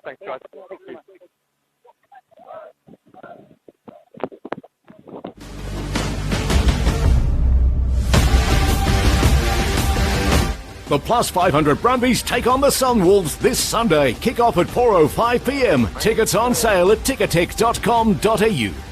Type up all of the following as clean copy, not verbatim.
Thanks, guys. The Plus 500 Brumbies take on the Sunwolves this Sunday. Kick off at 4:05 p.m. Tickets on sale at ticketek.com.au.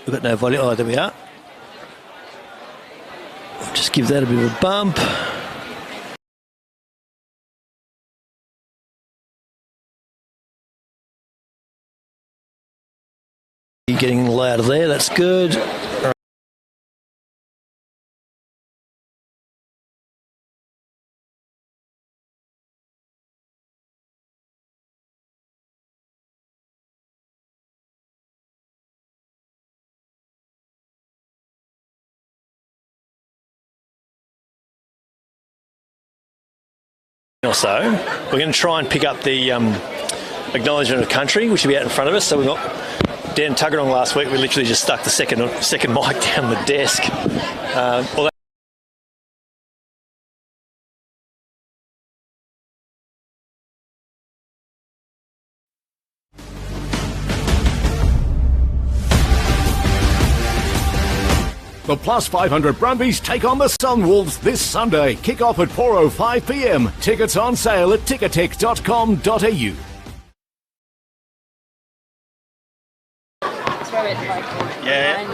We've got no volume. Oh, there we are. I'll just give that a bit of a bump. You're getting louder there. That's good. Or so, we're going to try and pick up the acknowledgement of country, which will be out in front of us. So we got Dan Tuggerong last week. We literally just stuck the second mic down the desk. The Plus 500 Brumbies take on the Sunwolves this Sunday. Kick off at 4:05 p.m. Tickets on sale at ticketek.com.au. Yeah.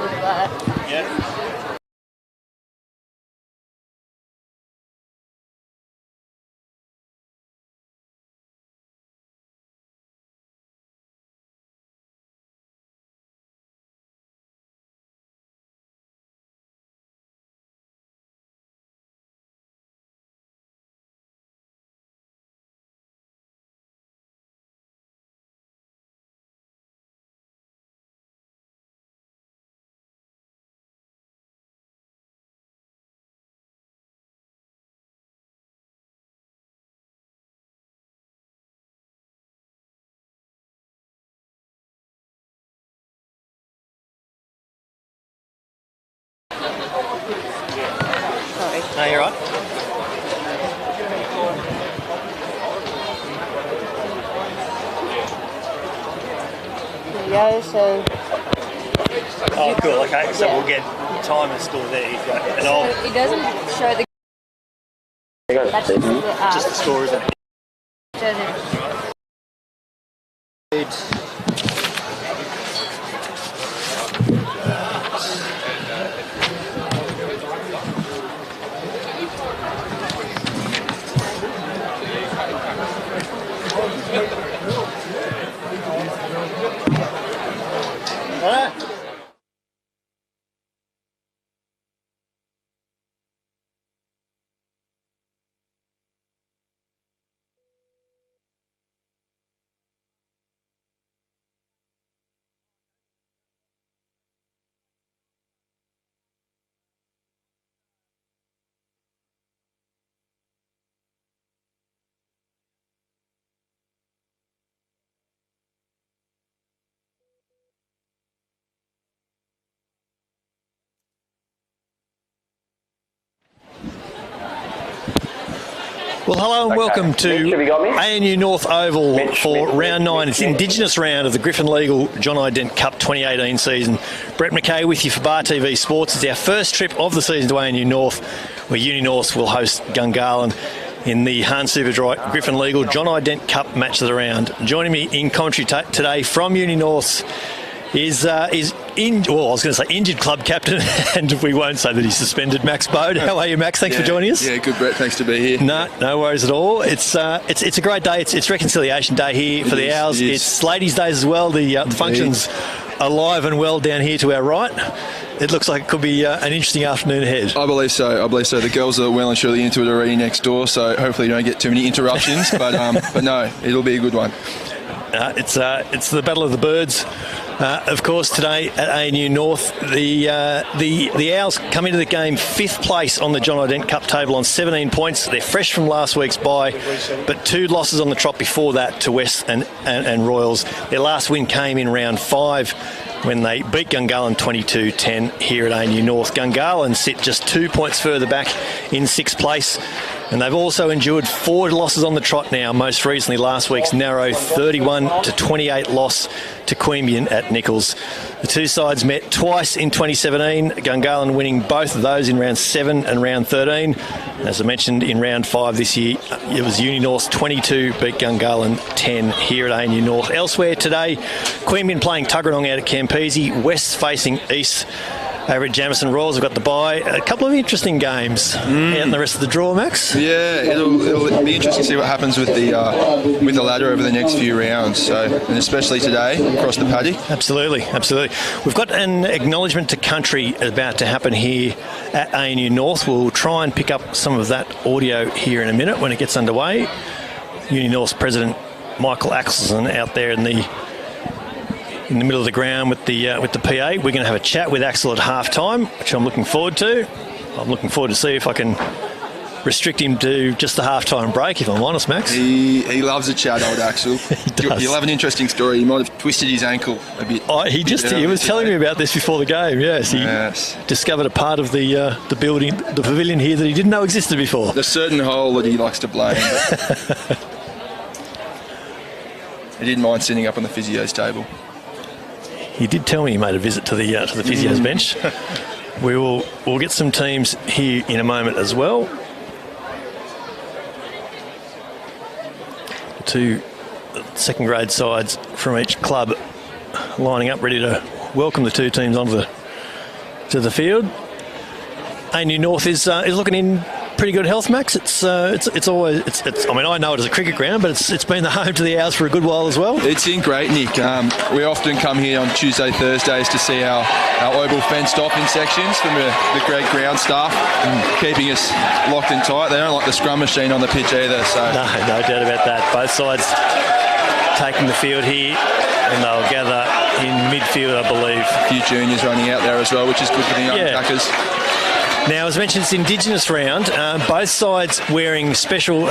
Sorry. No, you're right. Here we go, so... Oh, cool, okay. So we'll get time and score there. And so it doesn't show the... That's just the score, isn't it? Shows it. Well, hello and welcome to ANU North Oval for round 9. It's the Indigenous round of the Griffin Legal John Ident Cup 2018 season. Brett McKay with you for Bar TV Sports. It's our first trip of the season to ANU North, where Uni North will host Gungahlin in the Hans Superdry Griffin Legal John Ident Cup match of the round. Joining me in commentary today from Uni North is injured club captain, and we won't say that he's suspended, Max Bode. How are you, Max? Thanks for joining us. Yeah, good, Brett. Thanks to be here. No worries at all. It's a great day. It's Reconciliation Day here for the Owls. It's Ladies' Days as well. The function's alive and well down here to our right. It looks like it could be an interesting afternoon ahead. I believe so. The girls are well and surely into it already next door, so hopefully you don't get too many interruptions. but no, it'll be a good one. It's the Battle of the Birds. Of course, today at ANU North, the Owls come into the game 5th place on the John Ident Cup table on 17 points. They're fresh from last week's bye, but 2 losses on the trot before that to West and Royals. Their last win came in round 5 when they beat Gungahlin 22-10 here at ANU North. Gungahlin sit just 2 points further back in 6th place. And they've also endured 4 losses on the trot now, most recently last week's narrow 31-28 loss to Queanbeyan at Nichols. The two sides met twice in 2017, Gungahlin winning both of those in round 7 and round 13. As I mentioned, in round 5 this year, it was Uni North 22 beat Gungahlin 10 here at ANU North. Elsewhere today, Queanbeyan playing Tuggeranong out at Campese, West facing East over at Jamison. Royals have got the bye. A couple of interesting games out in the rest of the draw, Max. Yeah, it'll be interesting to see what happens with the ladder over the next few rounds. So, and especially today across the paddy. Absolutely. We've got an acknowledgement to country about to happen here at ANU North. We'll try and pick up some of that audio here in a minute when it gets underway. Uni North's president Michael Axelson out there in the middle of the ground with the PA. We're going to have a chat with Axel at half-time, which I'm looking forward to. I'm looking forward to see if I can restrict him to just the half-time break, if I'm honest, Max. He loves a chat, old Axel. He does. You'll have an interesting story. He might have twisted his ankle a bit. He was telling me about this before the game, yes. He discovered a part of the building, the pavilion here, that he didn't know existed before. The certain hole that he likes to blame. He didn't mind sitting up on the physio's table. He did tell me he made a visit to the physio's bench. We'll get some teams here in a moment as well. The 2 second grade sides from each club lining up, ready to welcome the 2 teams onto the field. ANU North is looking in pretty good health, Max. It's always. I mean, I know it as a cricket ground, but it's been the home to the Owls for a good while as well. It's in great nick. We often come here on Tuesday, Thursdays to see our oval fenced off in sections from the great ground staff, keeping us locked and tight. They don't like the scrum machine on the pitch either. So no doubt about that. Both sides taking the field here, and they'll gather in midfield, I believe. A few juniors running out there as well, which is good for the young attackers. Now, as mentioned, it's Indigenous round. Both sides wearing special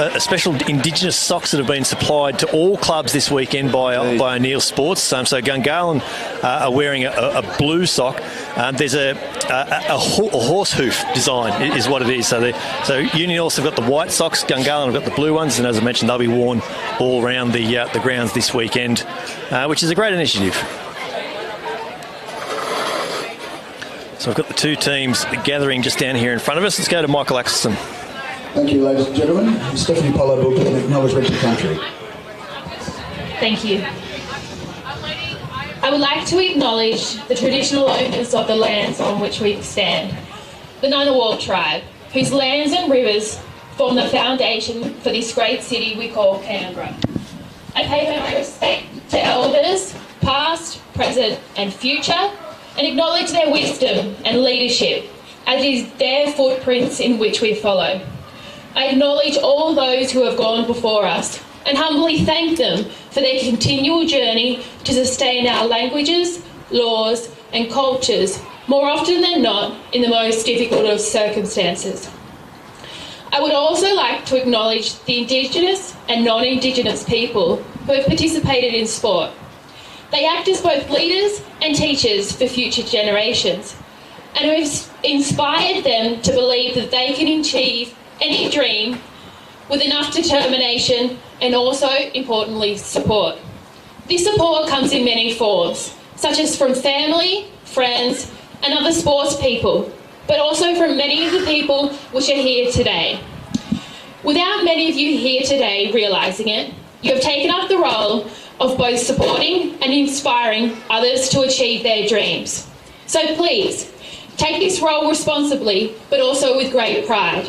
Indigenous socks that have been supplied to all clubs this weekend by O'Neill Sports. So Gungahlin are wearing a blue sock. There's a horse hoof design is what it is. So Uni North have got the white socks, Gungahlin have got the blue ones, and as I mentioned, they'll be worn all around the grounds this weekend, which is a great initiative. So we've got the 2 teams gathering just down here in front of us. Let's go to Michael Axelson. Thank you, ladies and gentlemen. Stephanie Pollard, an acknowledgement to country. Thank you. I would like to acknowledge the traditional owners of the lands on which we stand, the Ngunnawal tribe, whose lands and rivers form the foundation for this great city we call Canberra. I pay my respect to elders, past, present and future, and acknowledge their wisdom and leadership, as it is their footprints in which we follow. I acknowledge all those who have gone before us and humbly thank them for their continual journey to sustain our languages, laws and cultures, more often than not in the most difficult of circumstances. I would also like to acknowledge the Indigenous and non-Indigenous people who have participated in sport. They act as both leaders and teachers for future generations, and who have inspired them to believe that they can achieve any dream with enough determination and also, importantly, support. This support comes in many forms, such as from family, friends and other sports people, but also from many of the people which are here today. Without many of you here today realising it, you have taken up the role of both supporting and inspiring others to achieve their dreams. So please, take this role responsibly, but also with great pride.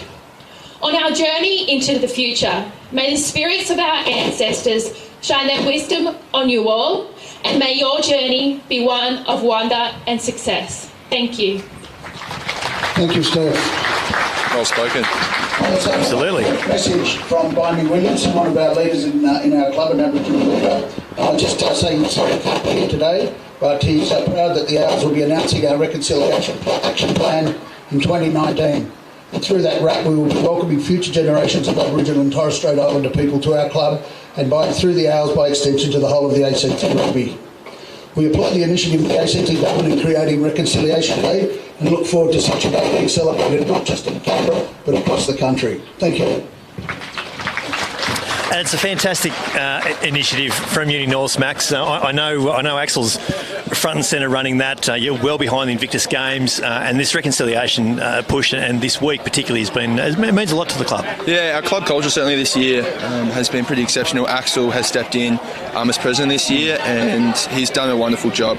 On our journey into the future, may the spirits of our ancestors shine their wisdom on you all, and may your journey be one of wonder and success. Thank you. Thank you, Steph. Well spoken. Absolutely. Message from Bimey Williams, one of our leaders in our club in Aboriginal. Just saying he's not here today, but he's proud that the Owls will be announcing our reconciliation action plan in 2019. And through that wrap, we will be welcoming future generations of Aboriginal and Torres Strait Islander people to our club, and through the Owls, by extension, to the whole of the ACT Rugby. We applaud the initiative of the ACT government in creating Reconciliation Day and look forward to such a day being celebrated not just in Canberra but across the country. Thank you. And it's a fantastic initiative from Uni North, Max. I know Axel's front and centre running that. You're well behind the Invictus Games, and this reconciliation push, and this week particularly it means a lot to the club. Yeah, our club culture certainly this year has been pretty exceptional. Axel has stepped in as president this year, and he's done a wonderful job.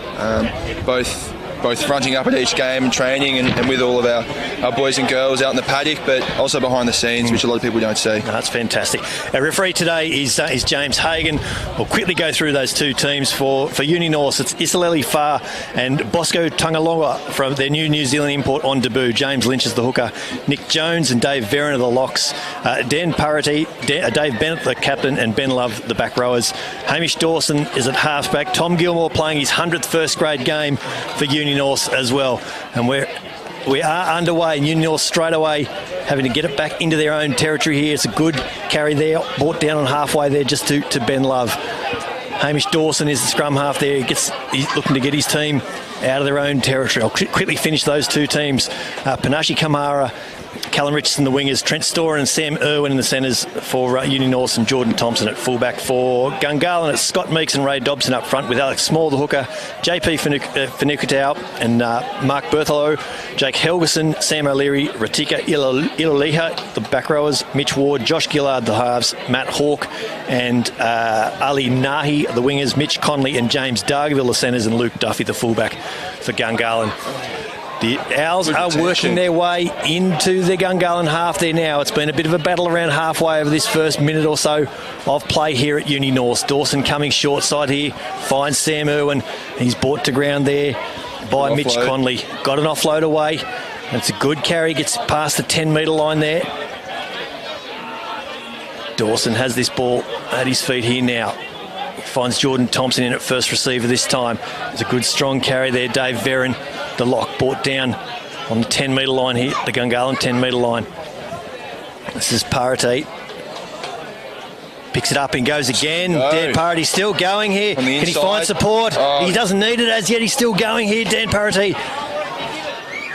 Both fronting up at each game and training and with all of our boys and girls out in the paddock, but also behind the scenes, which a lot of people don't see. No, that's fantastic. Our referee today is James Hagan. We'll quickly go through those two teams. For Uni North, it's Isaleli Far and Bosco Tungalonga from their New Zealand import on debut. James Lynch is the hooker. Nick Jones and Dave Verron are the locks. Dan Parity, Dave Bennett the captain, and Ben Love the back rowers. Hamish Dawson is at halfback. Tom Gilmore playing his 100th first grade game for Uni North as well, and we are underway. Uni North straight away having to get it back into their own territory here. It's a good carry there, brought down on halfway there just to Ben Love. Hamish Dawson is the scrum half there. He's looking to get his team out of their own territory. I'll quickly finish those two teams. Panache Kamara, Callum Richardson the wingers, Trent Storer and Sam Irwin in the centres for Uni North, and Jordan Thompson at fullback for Gungahlin. It's Scott Meeks and Ray Dobson up front with Alex Small the hooker, JP Fanukatau and Mark Bertholo, Jake Helgeson, Sam O'Leary, Ratika Ilaliha the back rowers, Mitch Ward, Josh Gillard the halves, Matt Hawke and Ali Nahi the wingers, Mitch Conley and James Dargaville the centres, and Luke Duffy the fullback for Gungahlin. The Owls are working their way into the Gungahlin half there now. It's been a bit of a battle around halfway over this first minute or so of play here at Uni North. Dawson coming short side here, finds Sam Irwin. He's brought to ground there by Mitch Conley. Got an offload away. And it's a good carry, gets past the 10-metre line there. Dawson has this ball at his feet here now. Finds Jordan Thompson in at first receiver this time. It's a good strong carry there. Dave Verron, the lock, brought down on the 10-metre line here, the Gungahlin 10-metre line. This is Parity. Picks it up and goes again. Dan Parity still going here. Can he find support? He doesn't need it as yet. He's still going here, Dan Parity.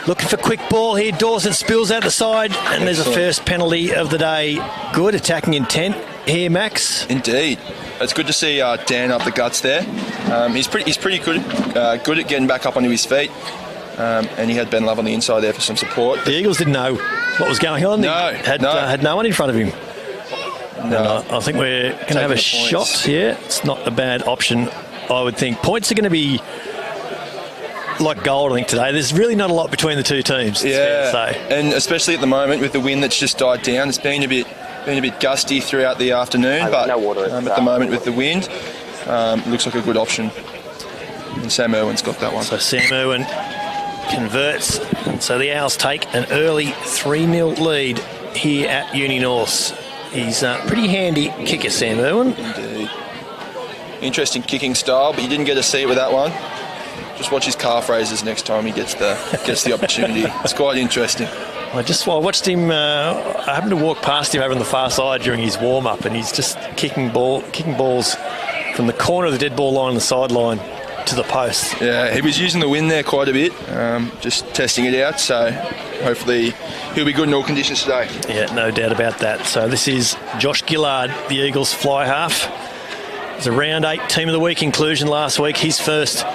Looking for quick ball here. Dawson spills out the side, and there's a first penalty of the day. Good attacking intent here, Max. Indeed. It's good to see Dan up the guts there. He's pretty good at getting back up onto his feet. And he had Ben Love on the inside there for some support. The Eagles didn't know what was going on. Had no one in front of him. No. I think we're going to have a shot here. It's not a bad option, I would think. Points are going to be like gold, I think, today. There's really not a lot between the two teams. Yeah, and especially at the moment with the wind that's just died down. It's been a bit gusty throughout the afternoon, but at the moment with the wind, it looks like a good option. And Sam Irwin's got that one. So Sam Irwin converts, and so the Owls take an early 3-0 lead here at Uni North. He's a pretty handy kicker, Sam Irwin. Indeed. Interesting kicking style, but you didn't get to see it with that one. Just watch his calf raises next time he gets the opportunity. It's quite interesting. I watched him. I happened to walk past him over on the far side during his warm-up, and he's just kicking balls from the corner of the dead ball line on the sideline to the post. Yeah, he was using the wind there quite a bit, just testing it out. So hopefully he'll be good in all conditions today. Yeah, no doubt about that. So this is Josh Gillard, the Eagles fly half. It was a round 8 Team of the Week inclusion last week. His first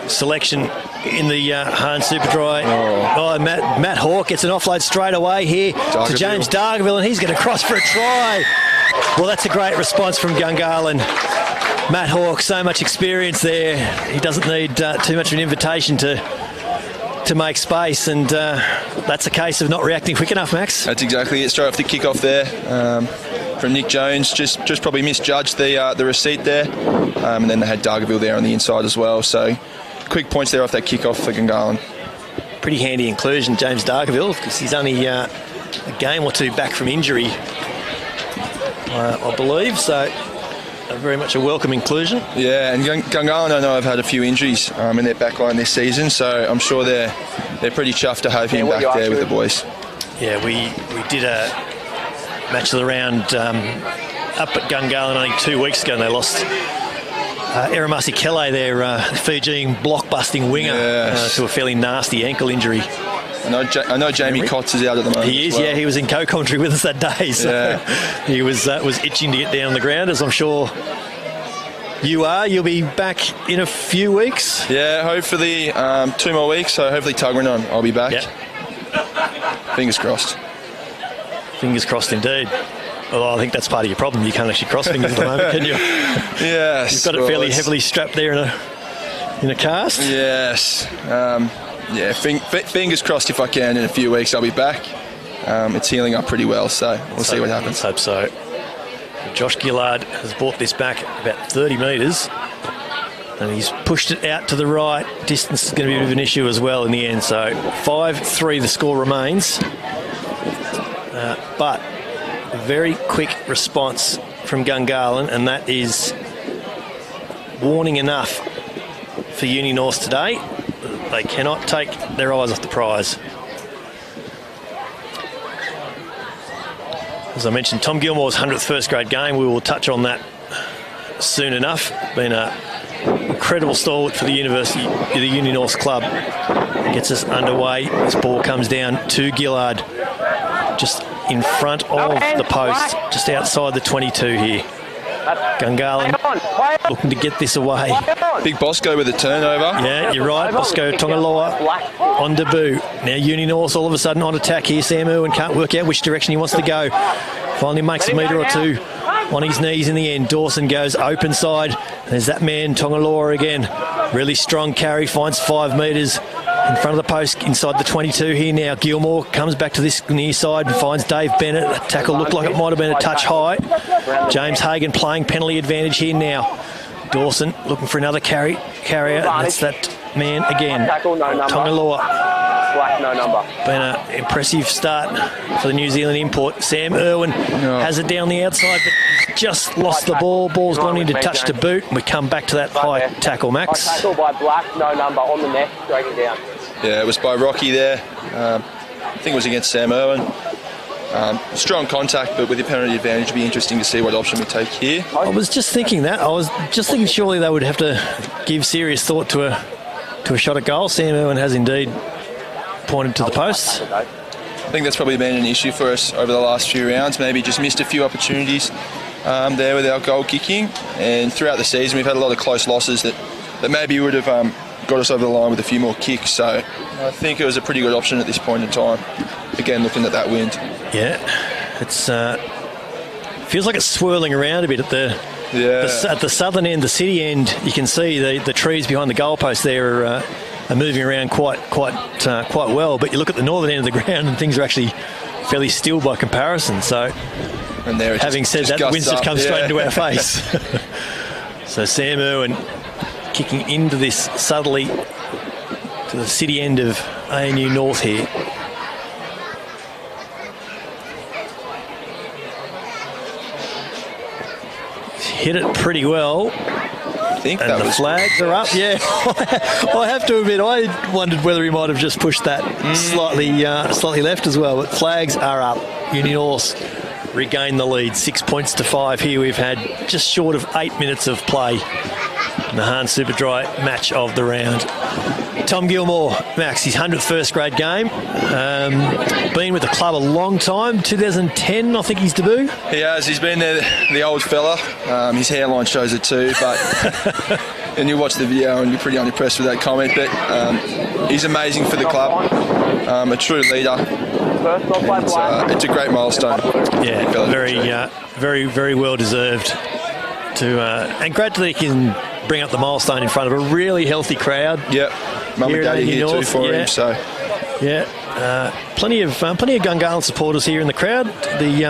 selection in the Hahn Superdry. Matt Hawke gets an offload straight away here to James Dargaville, and he's going to cross for a try. Well, that's a great response from Gungahlin. Matt Hawke, so much experience there. He doesn't need too much of an invitation to make space, and that's a case of not reacting quick enough, Max. That's exactly it. Straight off the kick-off there from Nick Jones. Just probably misjudged the receipt there, and then they had Dargaville there on the inside as well. So quick points there off that kick-off for Gungahlin. Pretty handy inclusion, James Dargaville, because he's only a game or two back from injury, I believe. So very much a welcome inclusion. Yeah, and Gungahlin, I know, have had a few injuries in their backline this season, so I'm sure they're pretty chuffed to have him back there with the boys. Yeah, we did a match of the round up at Gungahlin only 2 weeks ago, and they lost Eramasi Kele, their Fijian block-busting winger, to a fairly nasty ankle injury. I know Jamie Kotz is out at the moment. He is, well. Yeah. He was in co-commentary with us that day, so he was itching to get down on the ground, as I'm sure you are. You'll be back in a few weeks. Yeah, hopefully 2 more weeks. So hopefully Tuggeranong, I'll be back. Yep. Fingers crossed. Fingers crossed indeed. Although I think that's part of your problem. You can't actually cross fingers at the moment, can you? Yes. You've got it fairly heavily strapped there in a cast. Yes. Fingers crossed if I can. In a few weeks I'll be back. It's healing up pretty well, so we'll see what happens. Let's hope so. Josh Gillard has brought this back about 30 metres, and he's pushed it out to the right. Distance is going to be a bit of an issue as well in the end. So 5-3 the score remains. But a very quick response from Gungahlin, and that is warning enough for Uni North today. They cannot take their eyes off the prize. As I mentioned, Tom Gilmore's 100th first grade game. We will touch on that soon enough. Been an incredible stalwart for the Uni North club. Gets us underway. This ball comes down to Gillard, just in front of the post, just outside the 22 here. Gungahlin looking to get this away. Big Bosco with a turnover. Yeah, you're right. Bosco Tongaloa on debut. Now Uni North all of a sudden on attack here. Sam Irwin can't work out which direction he wants to go. Finally makes a metre or two on his knees in the end. Dawson goes open side. There's that man, Tongaloa again. Really strong carry, finds 5 metres in front of the post inside the 22 here now. Gilmore comes back to this near side and finds Dave Bennett. The tackle looked like it might have been a touch high. James Hagan playing penalty advantage here now. Dawson looking for another carrier, and that's that man again. Tongaloa. Been an impressive start for the New Zealand import. Sam Irwin has it down the outside, but he's just lost the ball. Ball's gone into touch to boot, and we come back to that high tackle, Max. Tackle by Black, no number on the neck, dragging down. Yeah, it was by Rocky there. I think it was against Sam Irwin. Strong contact, but with the penalty advantage, it'll be interesting to see what option we take here. I was just thinking that. I was just thinking surely they would have to give serious thought to a shot at goal. Sam Irwin has indeed pointed to the posts. I think that's probably been an issue for us over the last few rounds. Maybe just missed a few opportunities there with our goal kicking. And throughout the season, we've had a lot of close losses that maybe would have got us over the line with a few more kicks. So I think it was a pretty good option at this point in time. Again, looking at that wind. Yeah, it's feels like it's swirling around a bit at the southern end, the city end. You can see the trees behind the goalpost there are moving around quite well. But you look at the northern end of the ground, and things are actually fairly still by comparison. So, and there having said that, the wind's just come straight into our face. So Sam Irwin kicking into this subtly to the city end of ANU North here. Hit it pretty well. I think and the flags are up. Yeah, I have to admit, I wondered whether he might have just pushed that slightly left as well. But flags are up. Uni North regain the lead, 6 points to 5 here. We've had just short of 8 minutes of play in the Hahn Superdry match of the round. Tom Gilmore, Max, his 100th first grade game. Been with the club a long time, 2010 I think his debut. He has. He's been there, the old fella. His hairline shows it too, but and you watch the video and you're pretty unimpressed with that comment, but he's amazing for the club. A true leader. It's a great milestone. Yeah, very, very well deserved. And great that he can bring up the milestone in front of a really healthy crowd. Yep, mum and daddy here too for him. So plenty of Gungahlin supporters here in the crowd. The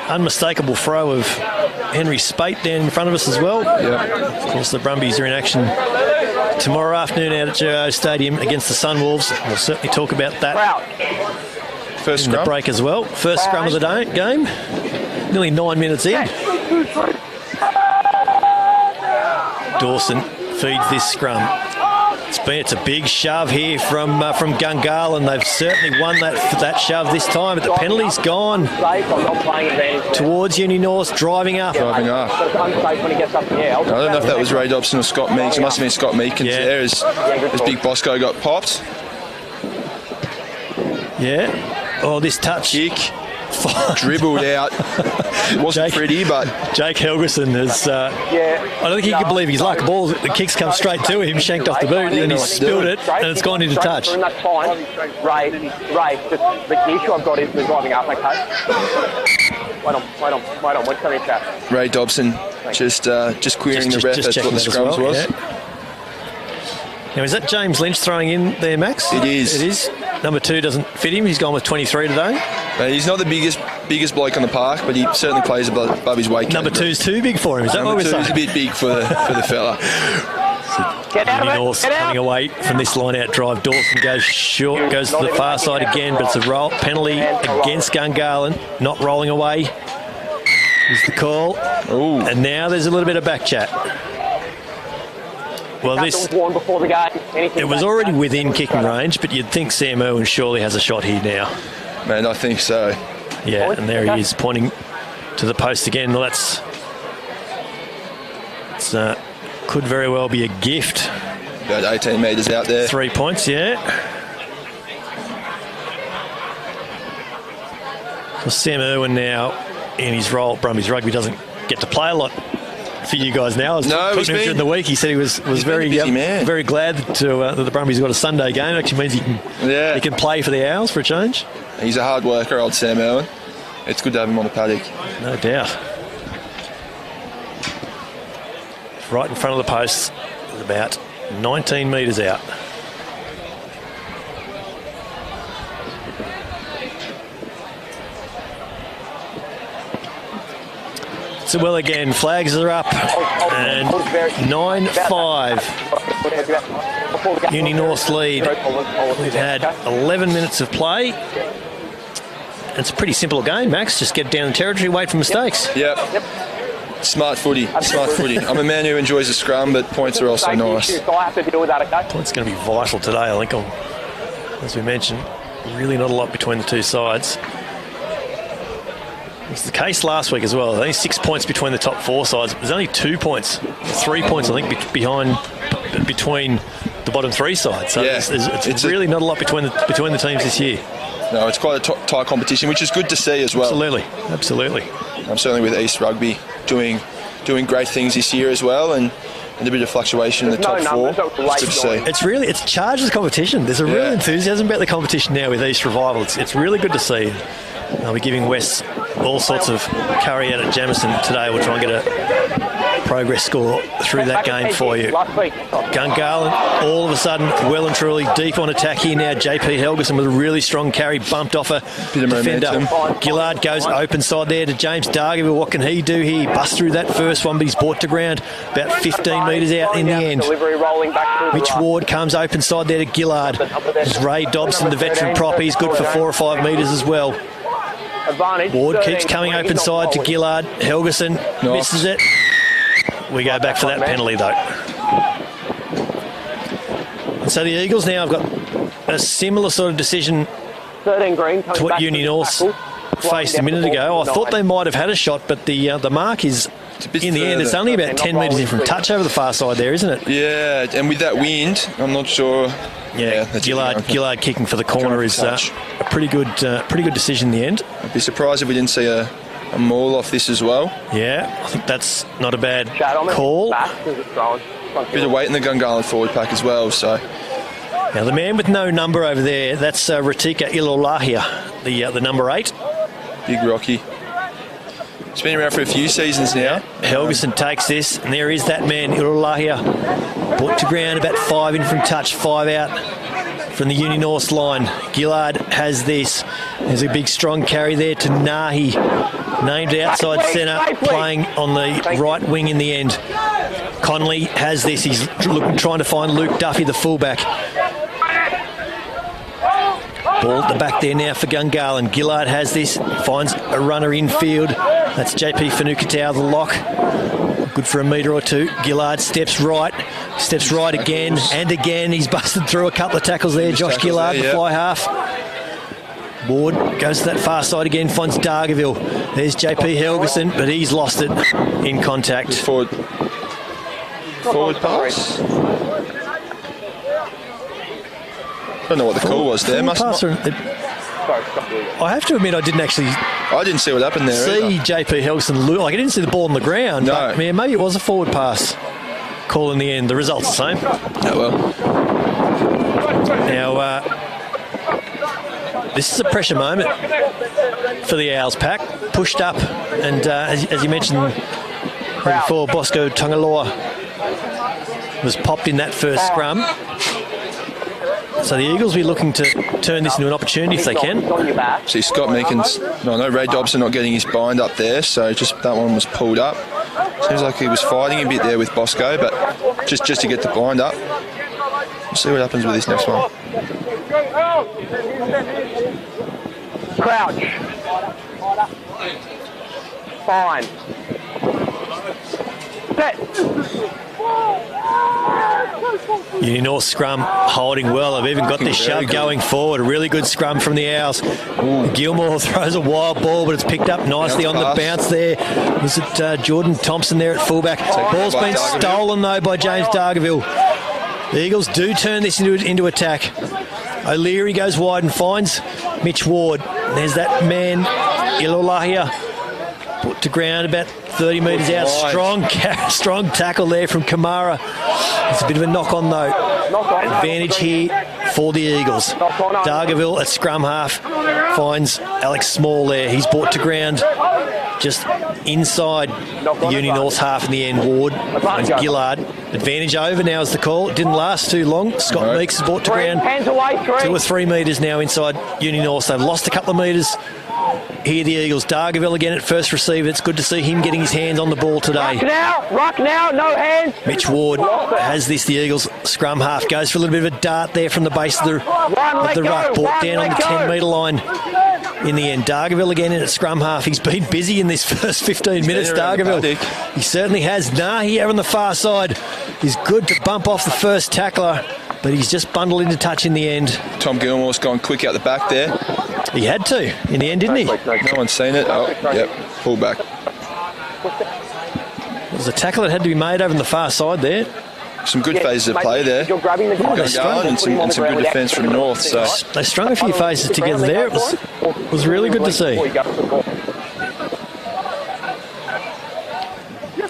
unmistakable throw of Henry Spate down in front of us as well. Yep. Of course, the Brumbies are in action tomorrow afternoon out at GIO Stadium against the Sunwolves. We'll certainly talk about that first in scrum. the break as well. First scrum of the game. Nearly 9 minutes in. Dawson feeds this scrum. It's a big shove here from Gungahlin. They've certainly won that shove this time, but the penalty's gone towards Uni North, driving up. I don't know if that was Ray Dobson or Scott Meeks. It must have been Scott Meekins there as Big Bosco got popped. Yeah. Oh, this touch. Kick. Dribbled out. It wasn't pretty, but Jake Helgeson has. I don't think he can believe his luck. The kicks come straight to him, shanked off the boot, and he's spilled it, and it's gone into touch. Ray, the issue I've got is the driving up, okay? Wait on. What's coming chat? Ray Dobson just querying the ref. That's what the scrums was. Yeah. Now, is that James Lynch throwing in there, Max? It is. It is. Number 2 doesn't fit him. He's gone with 23 today. He's not the biggest bloke on the park, but he certainly plays above his weight. Number 2's too big for him. Is that what we're saying? Number 2's a bit big for the fella. Get out of it. North coming away from this line-out drive. Dawson goes short, goes to the far side again, but it's a roll penalty against Gungahlin. Not rolling away is the call. Ooh. And now there's a little bit of back chat. Well, it was already within kicking range, but you'd think Sam Irwin surely has a shot here now. Man, I think so. Yeah, and there he is pointing to the post again. Well, could very well be a gift. About 18 metres out there. 3 points, yeah. Well, Sam Irwin now in his role at Brumbies Rugby doesn't get to play a lot for you guys now. I was talking to him during the week. He said he was very very glad that the Brumbies got a Sunday game. It actually means he can play for the Owls for a change. He's a hard worker, old Sam Irwin. It's good to have him on the paddock. No doubt. Right in front of the posts, about 19 metres out. So well again, flags are up, and 9-5. Uni North lead. We've had 11 minutes of play. It's a pretty simple game, Max. Just get down the territory, wait for mistakes. Yep. Smart footy. I'm a man who enjoys a scrum, but points are also nice. Points going to be vital today, I think. As we mentioned, really not a lot between the two sides. It was the case last week as well. Only 6 points between the top 4 sides. There's only 2 points, 3 points, I think, between the bottom 3 sides. So it's really not a lot between the teams this year. No, it's quite a tight competition, which is good to see as well. Absolutely. I'm certainly with East Rugby doing great things this year as well, and a bit of fluctuation in the top 4. It's good to see. It's charged as competition. There's a real enthusiasm about the competition now with East Revival. It's really good to see. They'll be giving West all sorts of curry out at Jamison today. We'll try and get a progress score through that game for you. Gungahlin, all of a sudden, well and truly deep on attack here now. JP Helgeson with a really strong carry, bumped off a defender. Gillard goes open side there to James Dargaville. What can he do here? Busts through that first one, but he's brought to ground about 15 metres out in the end. Mitch Ward comes open side there to Gillard. There's Ray Dobson, the veteran prop. He's good for 4 or 5 metres as well. Ward keeps coming open side to Gillard. Helgeson misses it. We go back for that penalty though. And so the Eagles now have got a similar sort of decision to what Uni North faced a minute ago. I thought they might have had a shot, but the mark is It's a bit in the end, it's further. only about 10 metres in from touch over the far side there, isn't it? Yeah, and with that wind, I'm not sure. Yeah, that's Gillard kicking for the corner is a touch. pretty good decision in the end. I'd be surprised if we didn't see a maul off this as well. Yeah, I think that's not a bad Chad on it. call. Back, because it's thrown. Bit of weight in the Gungahlin forward pack as well, so Now, the man with no number over there, that's Ratika Ilolahia, the number 8. big Rocky. It's been around for a few seasons now. Helgeson takes this, and there is that man, Ilolahia. Brought to ground about 5 in from touch, 5 out from the Uni North line. Gillard has this. There's a big strong carry there to Nahi. Named outside centre, playing on the right wing in the end. Connolly has this. He's trying to find Luke Duffy, the fullback. Ball at the back there now for Gungahlin. Gillard has this. Finds a runner infield. That's JP Fanukatau, the lock. Good for a metre or two. Gillard steps right again and again. He's busted through a couple of tackles there. Josh Gillard, the fly half. Ward goes to that far side again, finds Dargaville. There's JP Helgeson, but he's lost it in contact. Forward pass. I don't know what the call was there. I have to admit, I didn't actually see what happened there see either. JP Helgeson. Like, I didn't see the ball on the ground. No. But, man, maybe it was a forward pass call in the end. The result's the same. Oh, well. Now, this is a pressure moment for the Owls pack. Pushed up, and as you mentioned before, Bosco Tongaloa was popped in that first scrum. So the Eagles will be looking to turn this into an opportunity if they can. See, Scott Meekins, no, Ray Dobson not getting his bind up there, so just that one was pulled up. Seems like he was fighting a bit there with Bosco, but just to get the bind up. We'll see what happens with this next one. Crouch. Fine. Set. Uni North scrum holding well. I've even got this shove going forward. A really good scrum from the Owls. Gilmore throws a wild ball, but it's picked up nicely on the bounce there. Was it Jordan Thompson there at fullback? Ball's been stolen, though, by James Dargaville. The Eagles do turn this into attack. O'Leary goes wide and finds Mitch Ward. There's that man, Ilolahia, put to ground about 30 metres out. Strong tackle there from Kamara. It's a bit of a knock-on, though. Advantage here for the Eagles. Dargaville at scrum half finds Alex Small there. He's brought to ground just inside the Uni North half in the end. Ward finds Gillard. Advantage over now is the call. It didn't last too long. Scott Meeks is brought to ground 2 or 3 metres now inside Uni North. They've lost a couple of metres. Here the Eagles. Dargaville again at first receiver. It's good to see him getting his hands on the ball today. Ruck now, no hands. Mitch Ward has this. The Eagles scrum half goes for a little bit of a dart there from the base of the ruck. Brought down on the 10-metre line in the end. Dargaville again in at scrum half. He's been busy in this first 15 minutes, Dargaville. He certainly has. Nahi on the far side is good to bump off the first tackler, but he's just bundled into touch in the end. Tom Gilmore's gone quick out the back there. He had to in the end, didn't he? No one's seen it. Oh, yep, pull back. There was a tackle that had to be made over on the far side there. Some good phases of play there. Gungahlin and some good defence from North. So they strung a few phases together there. It was really good to see.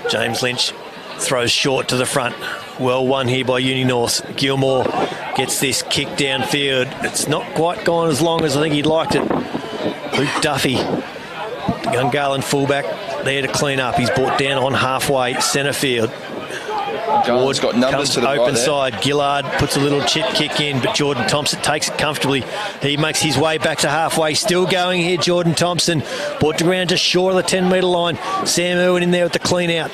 James Lynch throws short to the front. Well won here by Uni North. Gilmore gets this kick downfield. It's not quite gone as long as I think he'd liked it. Luke Duffy, Gungahlin fullback, there to clean up. He's brought down on halfway centre field. Ward's got numbers to the open right side. there. Gillard puts a little chip kick in, but Jordan Thompson takes it comfortably. He makes his way back to halfway. Still going here, Jordan Thompson. Brought to ground just short of the 10-metre line. Sam Irwin in there with the clean out.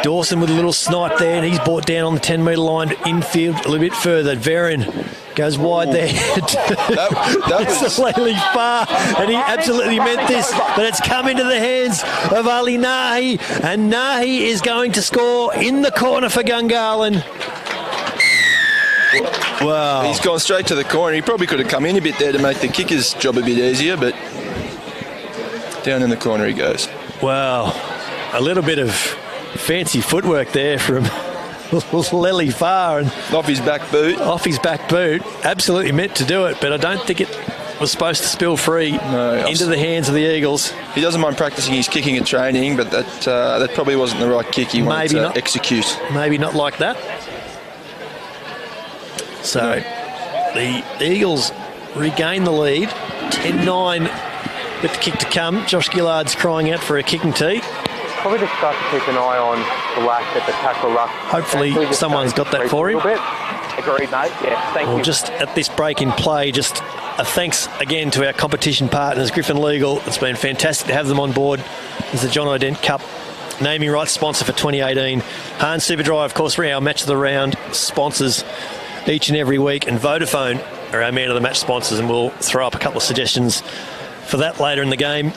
Dawson with a little snipe there, and he's brought down on the 10-metre line infield a little bit further. Veron goes wide there. That was slightly far, and he absolutely meant this, but it's come into the hands of Ali Nahi, and Nahi is going to score in the corner for Gungahlin. Wow. He's gone straight to the corner. He probably could have come in a bit there to make the kicker's job a bit easier, but down in the corner he goes. Well, a little bit of fancy footwork there from Lely Farr. And Off his back boot. off his back boot. Absolutely meant to do it, but I don't think it was supposed to spill free into the hands of the Eagles. He doesn't mind practicing his kicking at training, but that probably wasn't the right kick he wanted to execute. Maybe not like that. So the Eagles regain the lead. 10-9 with the kick to come. Josh Gillard's crying out for a kicking tee. Probably just start to keep an eye on the lack that the tackle ruck. Hopefully someone's got that for him. Agreed, mate. Yeah, thank you. Just at this break in play, just a thanks again to our competition partners, Griffin Legal. It's been fantastic to have them on board as the John Ident Cup naming rights sponsor for 2018. Hans Superdry, of course, we're our Match of the Round sponsors each and every week, and Vodafone are our Man of the Match sponsors, and we'll throw up a couple of suggestions for that later in the game.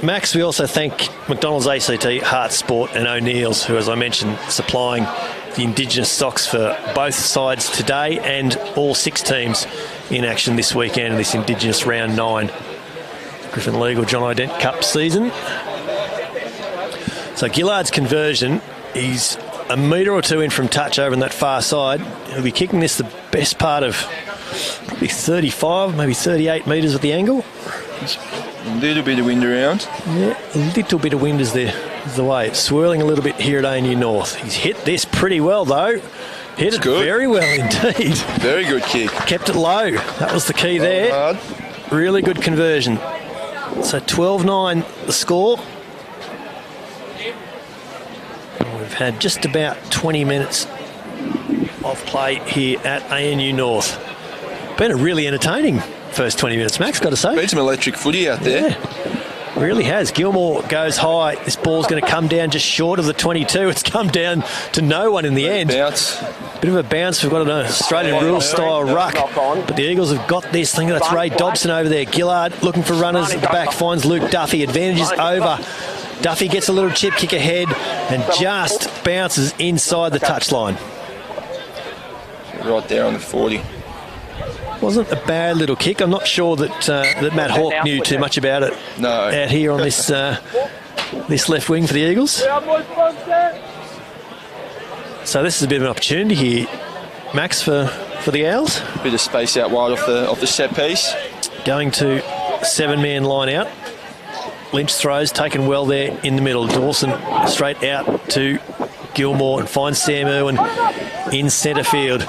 Max, we also thank McDonald's, ACT, Hart Sport and O'Neill's, who, as I mentioned, supplying the Indigenous socks for both sides today and all 6 teams in action this weekend in this Indigenous Round 9 Griffin Legal John Ident Cup season. So Gillard's conversion, he's a metre or two in from touch over on that far side. He'll be kicking this the best part of probably 35, maybe 38 metres at the angle. A little bit of wind around. Yeah, a little bit of wind is the way. It's swirling a little bit here at ANU North. He's hit this pretty well, though. Hit it good. Very well indeed. Very good kick. Kept it low. That was the key there. Hard. Really good conversion. So 12-9 the score. We've had just about 20 minutes of play here at ANU North. Been a really entertaining first 20 minutes, Max, got to say. Been some electric footy out there. Yeah, really has. Gilmore goes high. This ball's going to come down just short of the 22. It's come down to no one in the end. Bounce. Bit of a bounce. We've got an Australian rules style ruck. But the Eagles have got this thing. That's Ray Dobson over there. Gillard looking for runners at the back. Finds Luke Duffy. Advantages over. Duffy gets a little chip kick ahead and just bounces inside the touchline. Right there on the 40. Wasn't a bad little kick. I'm not sure that that Matt Hawke knew too much about it. No. Out here on this this left wing for the Eagles. So this is a bit of an opportunity here, Max, for the Owls. Bit of space out wide off the set piece. Going to 7-man line out. Lynch throws, taken well there in the middle. Dawson straight out to Gilmore and finds Sam Irwin in centre field.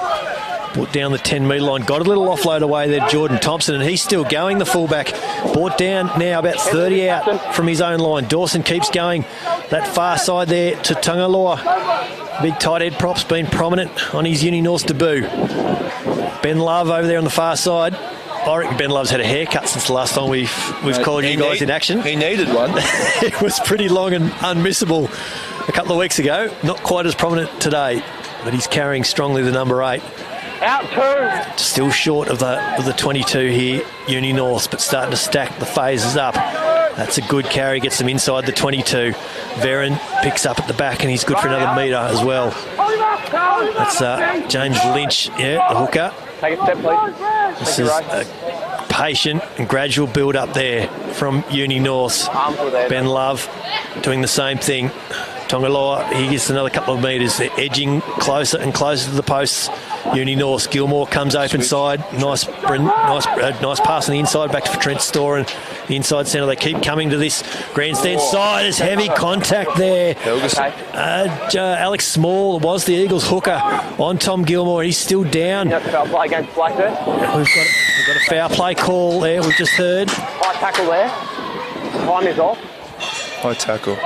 Brought down the 10-metre line. Got a little offload away there, Jordan Thompson, and he's still going, the fullback. Brought down now about 30 out from his own line. Dawson keeps going that far side there to Tungaloa. Big tight head props been prominent on his Uni North debut. Ben Love over there on the far side. I reckon Ben Love's had a haircut since the last time we've called you guys in action. He needed one. It was pretty long and unmissable a couple of weeks ago. Not quite as prominent today, but he's carrying strongly the number 8. Out 2. Still short of the 22 here, Uni North, but starting to stack the phases up. That's a good carry, gets them inside the 22. Veron picks up at the back, and he's good for another metre as well. That's James Lynch, the hooker. Take a step, please. This is a patient and gradual build-up there from Uni North. Ben Love doing the same thing. Tongaloa, he gets another couple of metres. They're edging closer and closer to the posts. Uni North. Gilmore comes open side. Nice pass on the inside back to Trent Store and the inside centre. They keep coming to this grandstand side. There's heavy contact there. Alex Small was the Eagles hooker on Tom Gilmore. He's still down. Foul play against Blackburn. We've got a foul play call there. We've just heard. High tackle there. Time is off. High tackle.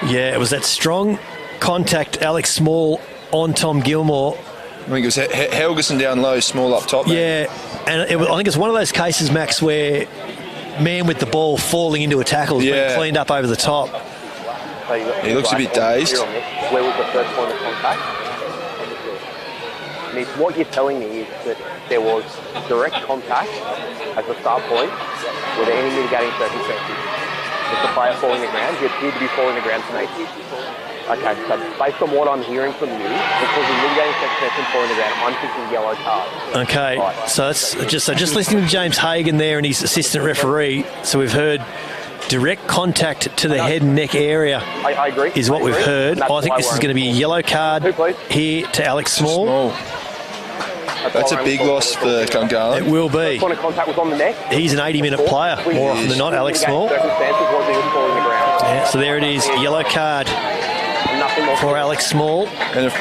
Yeah, it was that strong contact, Alex Small on Tom Gilmore. I think it was Helgeson down low, Small up top. Yeah, and I think it's one of those cases, Max, where man with the ball falling into a tackle has been cleaned up over the top. He looks a bit dazed. Where was the first point of contact? And what you're telling me is that there was direct contact as the start point. Were there any mitigating circumstances? Was the player falling to the ground? He appeared to be falling to the ground to me. Okay, so based on what I'm hearing from you, because of mitigating circumstances falling to the ground, I'm thinking yellow card. Okay, right. So that's just listening to James Hagan there and his assistant referee. So we've heard direct contact to the head and neck area I agree. is what I we've agree. heard. And that's I think why this is we're- going to be a yellow card Who, please? here to Alex Small. Small. That's That's why a we're big talking loss about for it. Gungahlin. It will be. Point of contact was on the neck. He's an 80-minute player, more often than not, Alex Small. Circumstances was he was falling the ground. Yeah, so there it is, yellow card And nothing more for Alex Small. And the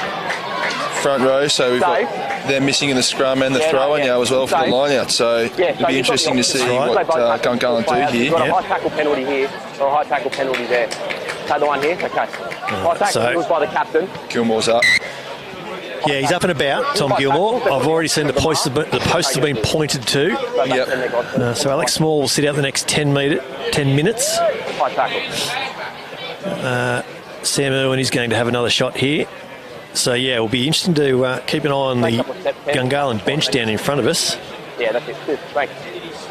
front row, so we've got they're missing in the scrum and the thrower now as well for the line out. So it'll be interesting to see what Gungahlin do here. You've got a high tackle penalty here, or a high tackle penalty there. Okay, the one here? Okay. High tackle so- was by the captain. Gilmore's up. Yeah, he's up and about, Tom Gilmore. I've already seen the posts have been pointed to. Yep. So Alex Small will sit out the next 10 minutes. High tackle. Sam Irwin is going to have another shot here. So, yeah, it'll be interesting to keep an eye on the Gungahlin bench down in front of us Yeah, that's it. Good. Thanks.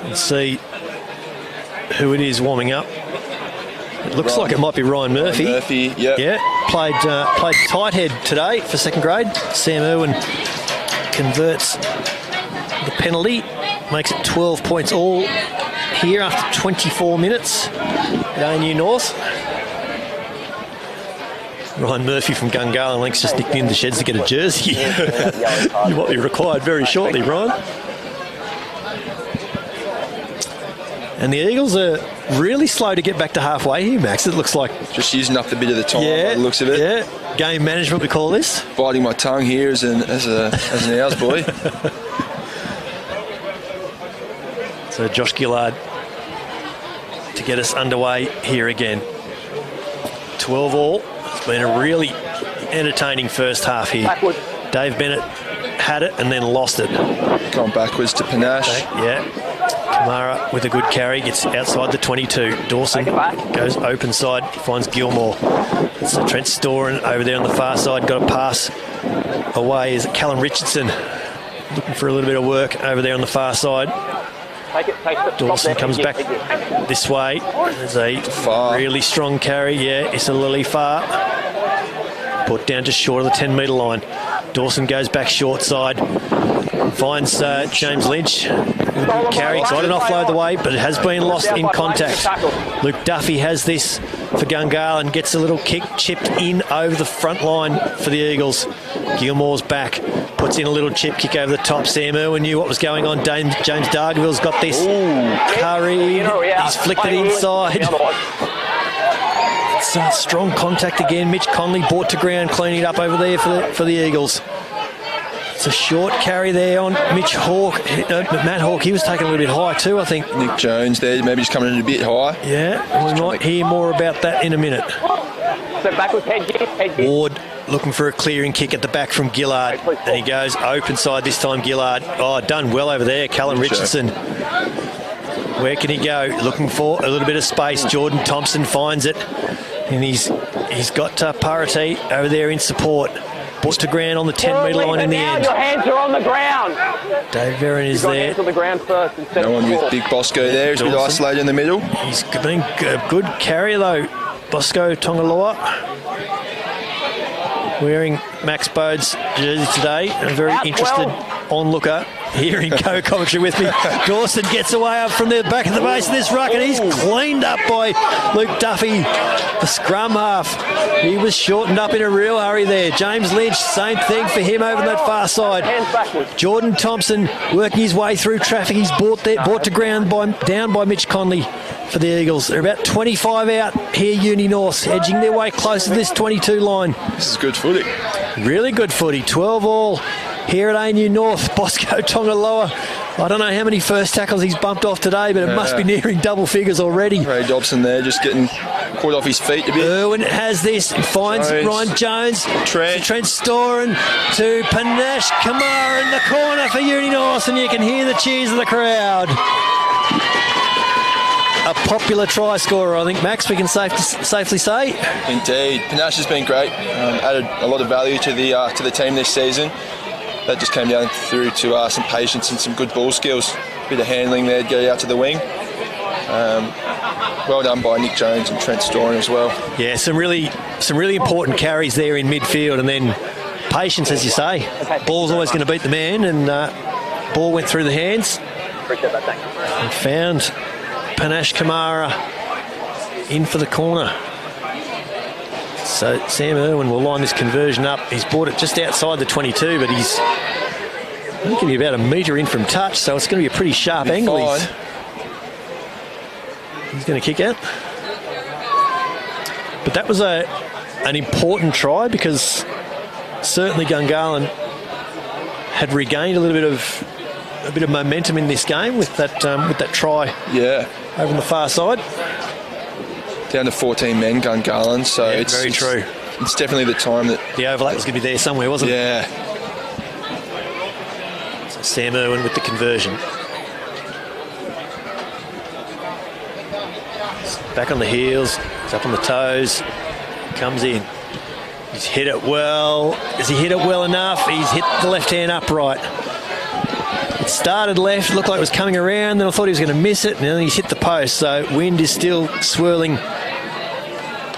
and see who it is warming up. It looks like it might be Ryan Murphy. Murphy, yep. Yeah, played tight head today for second grade. Sam Irwin converts the penalty, makes it 12 points all here after 24 minutes at ANU North. Ryan Murphy from Gungahlin Links just nicked in the sheds to get a jersey. You might be required very shortly, Ryan. And the Eagles are really slow to get back to halfway here, Max. It looks like. Just using up the bit of the time by the looks of it. Yeah, game management we call this. Biting my tongue here as an Owls boy. So Josh Gillard to get us underway here again. 12 all. It's been a really entertaining first half here. Dave Bennett had it and then lost it. Gone backwards to Panache. Yeah. Kamara with a good carry, gets outside the 22. Dawson goes open side, finds Gilmore. It's Trent Storen over there on the far side, got a pass away. Is it Callum Richardson looking for a little bit of work over there on the far side. Dawson comes back this way. There's a really strong carry. Yeah, it's a Lily far. Put down just short of the 10-metre line. Dawson goes back short side. Finds James Lynch. Good carry. Got an offload the way, but it has been lost in contact. Luke Duffy has this for Gungahlin. Gets a little kick chipped in over the front line for the Eagles. Gilmore's back. Puts in a little chip kick over the top. Sam Irwin knew what was going on. James Dargaville's got this. Curry. He's flicked it inside. It's strong contact again. Mitch Conley brought to ground, cleaning it up over there for the Eagles. It's a short carry there on Matt Hawke. He was taken a little bit high too, I think. Nick Jones there, maybe just coming in a bit high. Yeah, we might hear more about that in a minute. Ward looking for a clearing kick at the back from Gillard. And he goes open side this time, Gillard. Oh, done well over there, Callum Richardson. Where can he go? Looking for a little bit of space. Jordan Thompson finds it. And he's got Parati over there in support. Brought to ground on the 10-metre line in the end. Your hands are on the ground. Dave Verron is there. Hands on the ground first. No one with Big Bosco there. He's a bit isolated in the middle. He's been a good carrier though. Bosco Tongaloa wearing Max Bode's jersey today. A very interested onlooker here in co-commentary with me. Dawson gets away up from the back of the base of this ruck and he's cleaned up by Luke Duffy, the scrum half. He was shortened up in a real hurry there. James Lynch, same thing for him over that far side. Jordan Thompson working his way through traffic. He's brought to ground down by Mitch Conley for the Eagles. They're about 25 out here, Uni North, edging their way close to this 22 line. This is good footy. Really good footy. 12 all here at ANU North. Bosco Tongaloa. I don't know how many first tackles he's bumped off today, but it must be nearing double figures already. Ray Dobson there just getting caught off his feet a bit. Irwin has this, finds Ryan Jones. Trent Storen to Panache Kamara in the corner for Uni North, and you can hear the cheers of the crowd. A popular try scorer, I think, Max, we can safely say. Indeed. Panache has been great. Added a lot of value to the team this season. That just came down through to some patience and some good ball skills. Bit of handling there to get out to the wing. Well done by Nick Jones and Trent Storen as well. Yeah, some really important carries there in midfield, and then patience, as you say. Ball's always going to beat the man, and ball went through the hands. Appreciate that, thanks. And found Panache Kamara in for the corner. So Sam Irwin will line this conversion up. He's brought it just outside the 22, but he's going to be about a metre in from touch, so it's going to be a pretty sharp angle. He's going to kick out. But that was an important try, because certainly Gungahlin had regained a bit of momentum in this game with that try. Yeah, over on the far side. Down to 14 men, Gungahlin. So Yeah, it's very true. It's definitely the time that The overlap was going to be there somewhere, wasn't it? yeah. So Sam Irwin with the conversion. He's back on the heels. He's up on the toes. Comes in. He's hit it well. Has he hit it well enough? He's hit the left hand upright. It started left, looked like it was coming around, then I thought he was going to miss it, and then he's hit the post. So wind is still swirling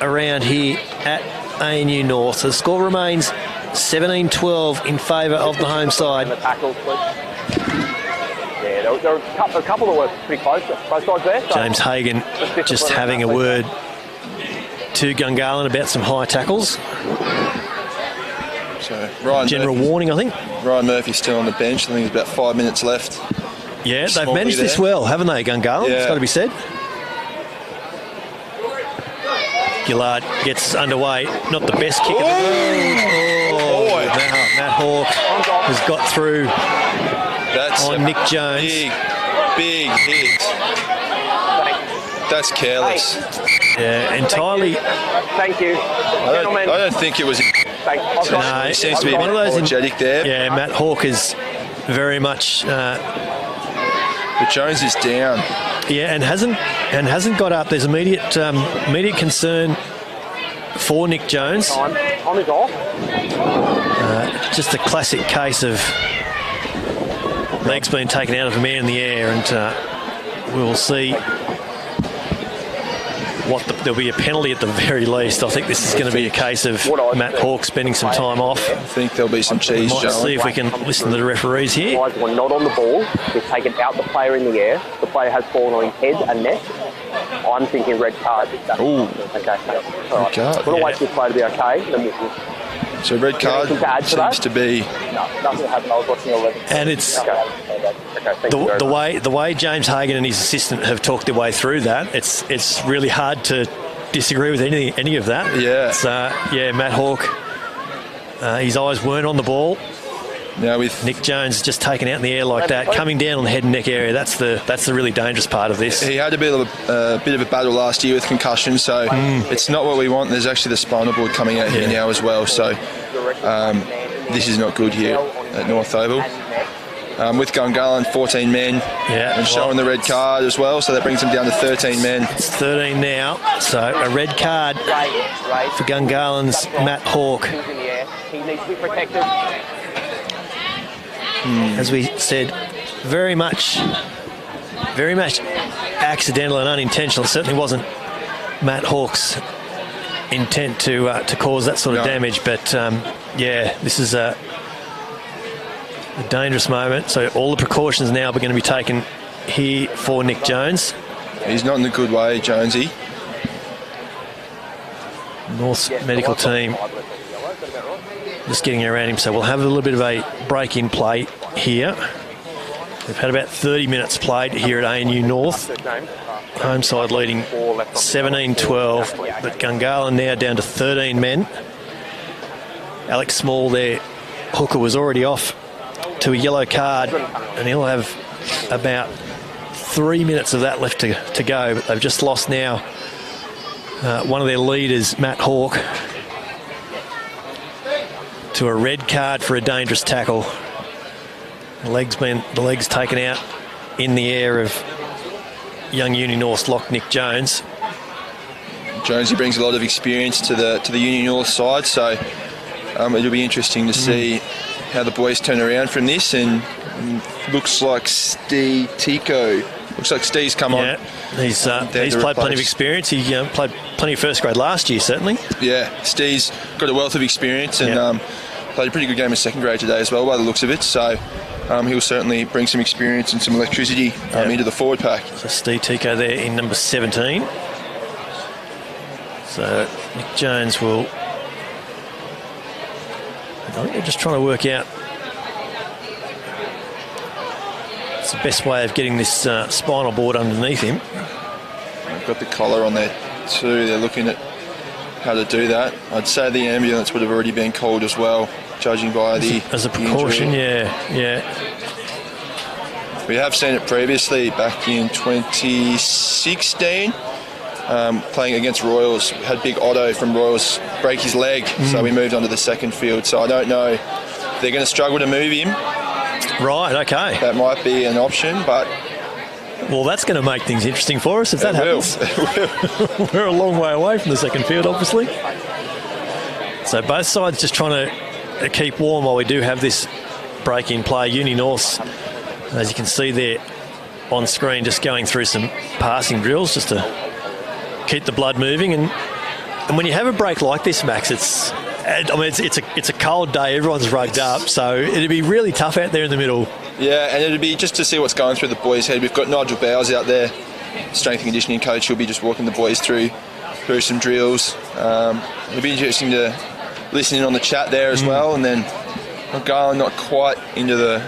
around here at ANU North. So the score remains 17-12 in favour of the home side. The tackles, please. Yeah, there were a couple that were pretty close, both sides there. So James Hagan just having a word to Gungahlin about some high tackles. So Ryan General Murphy's, warning, I think. Ryan Murphy's still on the bench. I think there's about 5 minutes left. Yeah, they've Smalley managed this there. well, haven't they, Gungahlin? Yeah. It's got to be said. Gillard gets underway. Not the best kick of the boy. Matt Hawke has got through That's on a Nick Jones. big hit. That's careless. Yeah, entirely. Thank you. I don't think it was. Thanks. No, He seems to be a one bit of those apologetic there. Yeah, Matt Hawke is very much. But Jones is down. Yeah, and hasn't got up. There's immediate concern for Nick Jones. Time is off. Just a classic case of legs being taken out of a man in the air, and we'll see. There'll be a penalty at the very least. I think this is going to be a case of Matt Hawke spending some time off. I think there'll be some cheese, Might Joe. see if we can listen to the referees here. Guys were not on the ball. They've taken out the player in the air. The player has fallen on his head and neck. I'm thinking red card. Ooh. Okay, thanks. All right. card. We're going to wait for this player to be okay. Then we'll So red card anything to add to that? seems to be. no, nothing happened. I was watching 11. And it's Okay, thank you very much. the way James Hagan and his assistant have talked their way through that. It's really hard to disagree with any of that. Yeah. It's, Matt Hawke. His eyes weren't on the ball. Now with Nick Jones just taken out in the air like that, coming down on the head and neck area. That's the really dangerous part of this. he had a bit of a battle last year with concussion, so it's not what we want. There's actually the spinal board coming out here now as well, so this is not good here at North Oval. With Gungahlin, 14 men, and showing the red card as well, so that brings them down to 13 men. It's 13 now, so a red card for Gungahlins Matt Hawke. He needs to be protected. As we said, very much accidental and unintentional. It certainly wasn't Matt Hawke's intent to cause that sort of damage, but this is a dangerous moment. So all the precautions now are going to be taken here for Nick Jones. He's not in a good way, Jonesy. North's medical team just getting around him, so we'll have a little bit of a break in play here. We've had about 30 minutes played here at ANU North. Home side leading 17-12, but Gungahlin now down to 13 men. Alex Small, their hooker, was already off to a yellow card, and he'll have about 3 minutes of that left to go, but they've just lost now one of their leaders, Matt Hawke, to a red card for a dangerous tackle. The legs taken out in the air of young Uni North lock Nick Jones. Jonesy brings a lot of experience to the Union North side, so it'll be interesting to see how the boys turn around from this. And looks like Steve Tico. Looks like Steve's come on. He's played plenty of experience. He played plenty of first grade last year, certainly. Yeah, Steve's got a wealth of experience and played a pretty good game in second grade today as well, by the looks of it. So he'll certainly bring some experience and some electricity into the forward pack. So Steve Tico there in number 17. So Nick Jones will... I think they're just trying to work out it's the best way of getting this spinal board underneath him. They've got the collar on there too. They're looking at how to do that. I'd say the ambulance would have already been called as well, judging by as a precaution. Yeah. We have seen it previously back in 2016, playing against Royals. Had Big Otto from Royals break his leg, so we moved on to the second field. So I don't know if they're going to struggle to move him. Right, okay. That might be an option, but... Well, that's going to make things interesting for us if that happens. We're a long way away from the second field, obviously. So both sides just trying to keep warm while we do have this break in play. Uni North, as you can see there on screen, just going through some passing drills just to keep the blood moving. And when you have a break like this, Max, it's a cold day. Everyone's rugged up, so it'd be really tough out there in the middle. Yeah, and it'd be just to see what's going through the boys' head. We've got Nigel Bowers out there, strength and conditioning coach. He'll be just walking the boys through some drills. It'll be interesting to listen in on the chat there as well. And then Garland not quite into the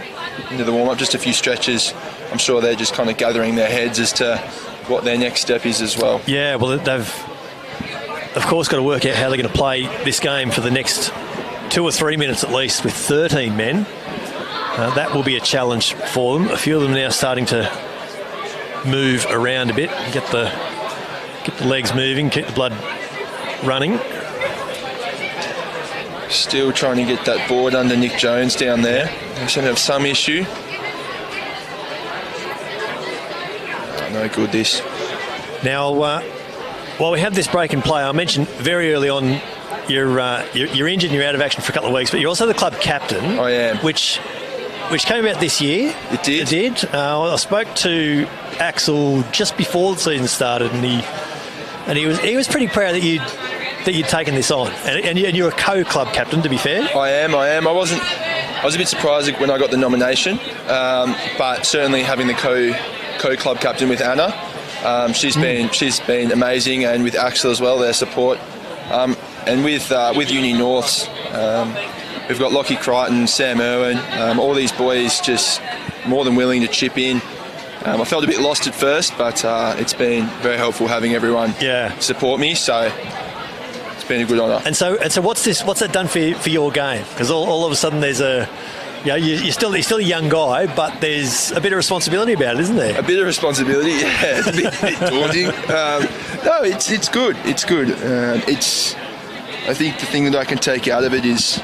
warm-up, just a few stretches. I'm sure they're just kind of gathering their heads as to what their next step is as well. Yeah, well, they've of course got to work out how they're going to play this game for the next 2 or 3 minutes at least with 13 men. That will be a challenge for them. A few of them now starting to move around a bit, get the legs moving, keep the blood running. Still trying to get that board under Nick Jones down there. They seem to have some issue. No good this. Now, while we have this break in play, I mentioned very early on you're injured and you're out of action for a couple of weeks, but you're also the club captain. I am. Which came about this year. It did. It did. I spoke to Axel just before the season started, and he was pretty proud that you'd taken this on, and you're a co-club captain. To be fair, I am. I was a bit surprised when I got the nomination, but certainly having the co-club captain with Anna, she's been amazing, and with Axel as well, their support, and with Uni Norths. We've got Lockie Crichton, Sam Irwin, all these boys just more than willing to chip in. I felt a bit lost at first, but it's been very helpful having everyone support me. So it's been a good honour. And so what's that done for your game? Because all of a sudden there's you're still a young guy, but there's a bit of responsibility about it, isn't there? A bit of responsibility, yeah. It's a bit daunting. No, it's good. It's good. I think the thing that I can take out of it is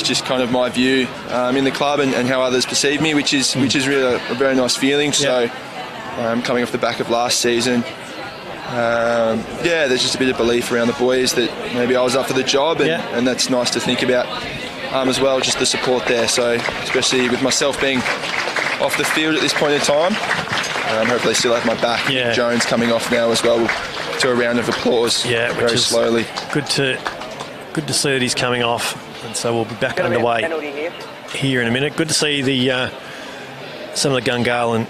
just kind of my view in the club and how others perceive me, which is really a very nice feeling. So coming off the back of last season, there's just a bit of belief around the boys that maybe I was up for the job, and that's nice to think about as well, just the support there. So especially with myself being off the field at this point in time, hopefully still have my back. Nick Jones coming off now as well to a round of applause very slowly. Good to see that he's coming off. And so we'll be back underway here in a minute. Good to see some of the Gungahlin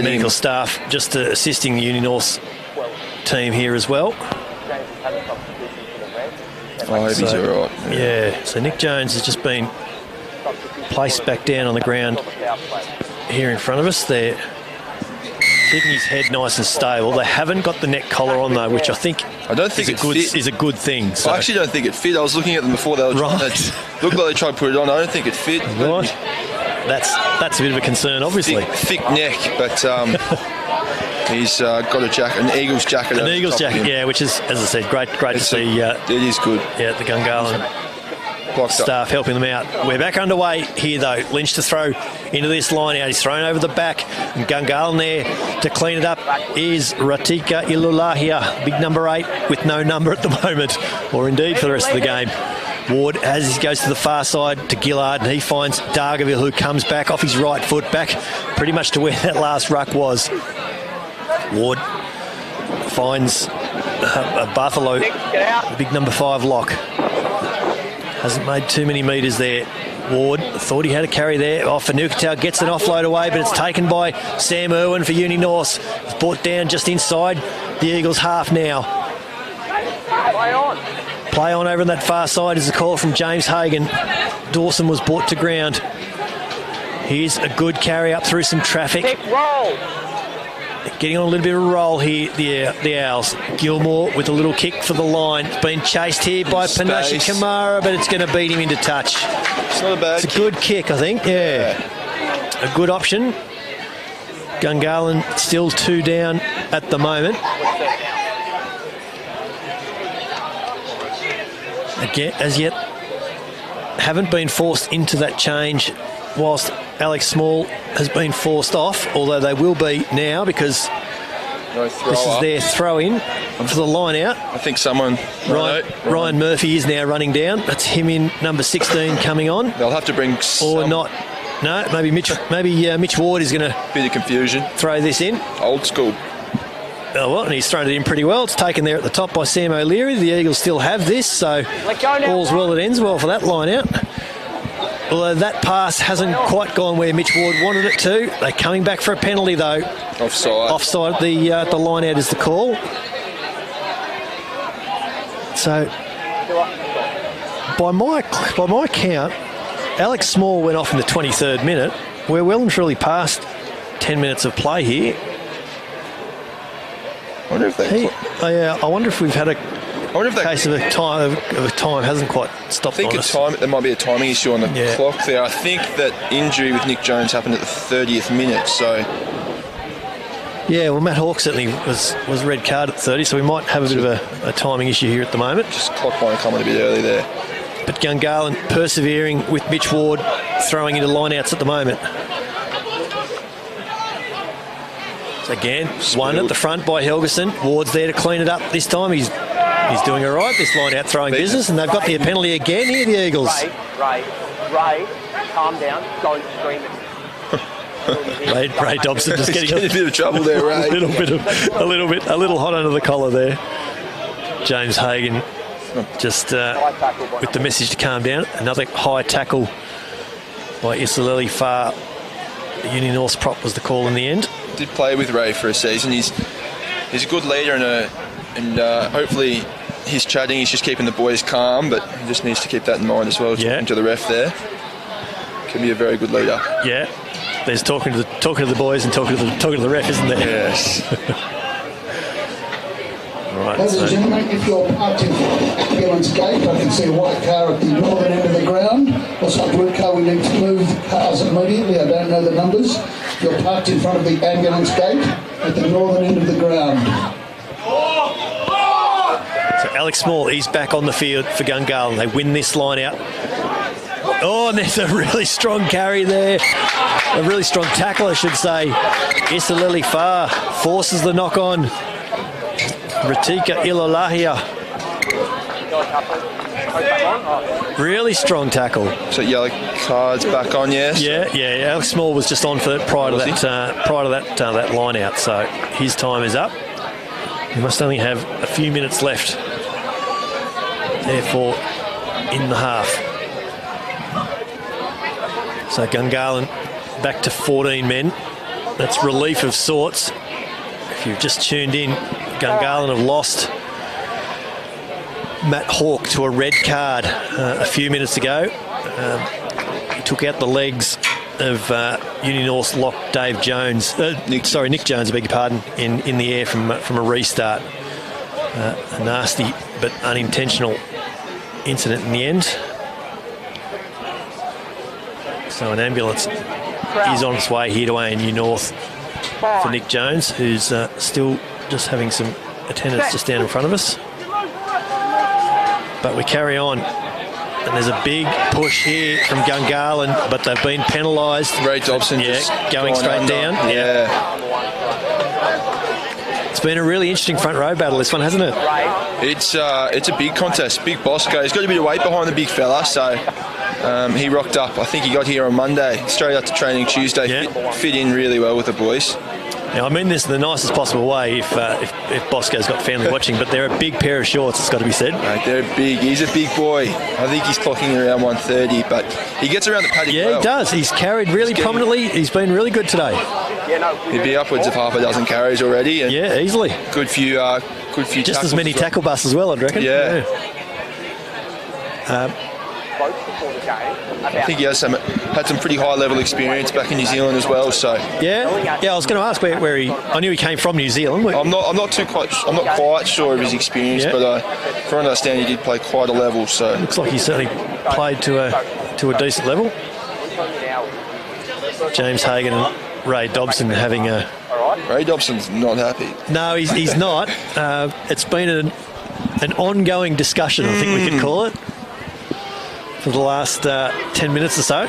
medical staff just assisting the Uni North team here as well. I hope he's all right. Yeah, so Nick Jones has just been placed back down on the ground here in front of us. They're keeping his head nice and stable. They haven't got the neck collar on though, which I think is a good thing. So. I actually don't think it fit. I was looking at them before. They looked like they tried to put it on. I don't think it fit. Right. That's a bit of a concern, obviously. Thick neck, but he's got a jacket, an Eagles jacket. An Eagles jacket, yeah, which is, as I said, great to see. It is good. Yeah, the Gungahlin staff helping them out. We're back underway here though. Lynch to throw into this line out. He's thrown over the back. And Gungahlin there to clean it up is Ratika Ilulahia, big number 8 with no number at the moment, or indeed for the rest of the game. Ward, as he goes to the far side to Gillard, and he finds Dargaville, who comes back off his right foot, back pretty much to where that last ruck was. Ward finds Bartholow, the big number 5 lock. Hasn't made too many metres there Ward thought he had a carry there. Fanukatau gets an offload away, but it's taken by Sam Irwin for Uni North. It's brought down just inside the Eagles' half now. Play on over on that far side is a call from James Hagan. Dawson was brought to ground. Here's a good carry up through some traffic. Getting on a little bit of a roll here, the Owls. Gilmore with a little kick for the line. It's been chased here by Panache Kamara, but it's going to beat him into touch. It's not a bad It's a good kick, I think. Yeah. A good option. Gungahlin still 2 down at the moment. Again, as yet, haven't been forced into that change whilst Alex Small has been forced off, although they will be now because this is their throw-in for the line-out. I think someone... Ryan Murphy is now running down. That's him in number 16 coming on. They'll have to bring Or not. No, maybe Mitch Ward is going to... Bit of confusion. Throw this in. Old school. Oh, well, and he's thrown it in pretty well. It's taken there at the top by Sam O'Leary. The Eagles still have this, so all's well that ends well for that line-out. Although that pass hasn't quite gone where Mitch Ward wanted it to. They're coming back for a penalty, though. Offside. Offside, the line-out is the call. So, by my count, Alex Small went off in the 23rd minute. We're well and truly past 10 minutes of play here. I wonder if they... I wonder if we've had a case of a time hasn't quite stopped. I think there might be a timing issue on the clock there. I think that injury with Nick Jones happened at the 30th minute, so... Yeah, well, Matt Hawke certainly was red card at 30, so we might have a bit of a timing issue here at the moment. Just clock might have come in a bit early there. But Gungahlin persevering with Mitch Ward throwing into lineouts at the moment. Again, one at the front by Helgeson. Ward's there to clean it up this time. He's doing all right, this line out throwing business, and they've got the penalty again here, the Eagles. Ray, calm down. Don't scream at me. Ray Dobson just getting a bit of trouble there, Ray. a little hot under the collar there. James Hagan just with the message to calm down. Another high tackle by Isaleli Farr. The Uni North prop was the call in the end. Did play with Ray for a season. He's a good leader and hopefully he's chatting. He's just keeping the boys calm, but he just needs to keep that in mind as well. Talking to the ref there, can be a very good leader. Yeah, there's talking to the boys and talking to the ref, isn't there? Yes. Right. Ladies and gentlemen, if you're parked in Ambulance Gate, I can see a white car at the northern end of the ground. Also a blue car, we need to move cars immediately. I don't know the numbers. You're parked in front of the Ambulance Gate at the northern end of the ground. So Alex Small, he's back on the field for Gungahlin. They win this line out. Oh, and there's a really strong carry there. A really strong tackle, I should say. Isaleli Farr forces the knock on. Ratika Ilalahia. Really strong tackle. So yellow cards back on, yes? Yeah. Alex Small was just on for prior to that line out, so his time is up. He must only have a few minutes left. Therefore, in the half. So Gungahlin back to 14 men. That's relief of sorts. If you've just tuned in, Gungahlin have lost Matt Hawke to a red card a few minutes ago. He took out the legs of Uni North's lock Dave Jones. Nick Jones, I beg your pardon, in the air from a restart. A nasty but unintentional incident in the end. So an ambulance is on its way here to ANU North for Nick Jones, who's still just having some attendance just down in front of us. But we carry on. And there's a big push here from Gungahlin, but they've been penalised. Ray Dobson going straight down. Yeah. It's been a really interesting front row battle, this one, hasn't it? It's a big contest. Big Bosco. He's got a bit of weight behind the big fella, so he rocked up. I think he got here on Monday, straight out to training Tuesday. Fit in really well with the boys. Now, I mean this in the nicest possible way if Bosco's got family watching, but they're a big pair of shorts, it's got to be said. Mate, they're big. He's a big boy. I think he's clocking around 130, but he gets around the paddock well. Yeah, he does. He's carried really prominently. He's been really good today. He'd be upwards of half a dozen carries already. And yeah, easily. Good few just as many tackle busts as well, I'd reckon. Yeah. I think he has had some pretty high level experience back in New Zealand as well. So yeah. I was going to ask where he. I knew he came from New Zealand. I'm not quite sure of his experience, but from what I understand, he did play quite a level. So looks like he certainly played to a decent level. James Hagan and Ray Dobson having a. Ray Dobson's not happy. No, he's not. It's been an ongoing discussion, I think we could call it, for the last 10 minutes or so.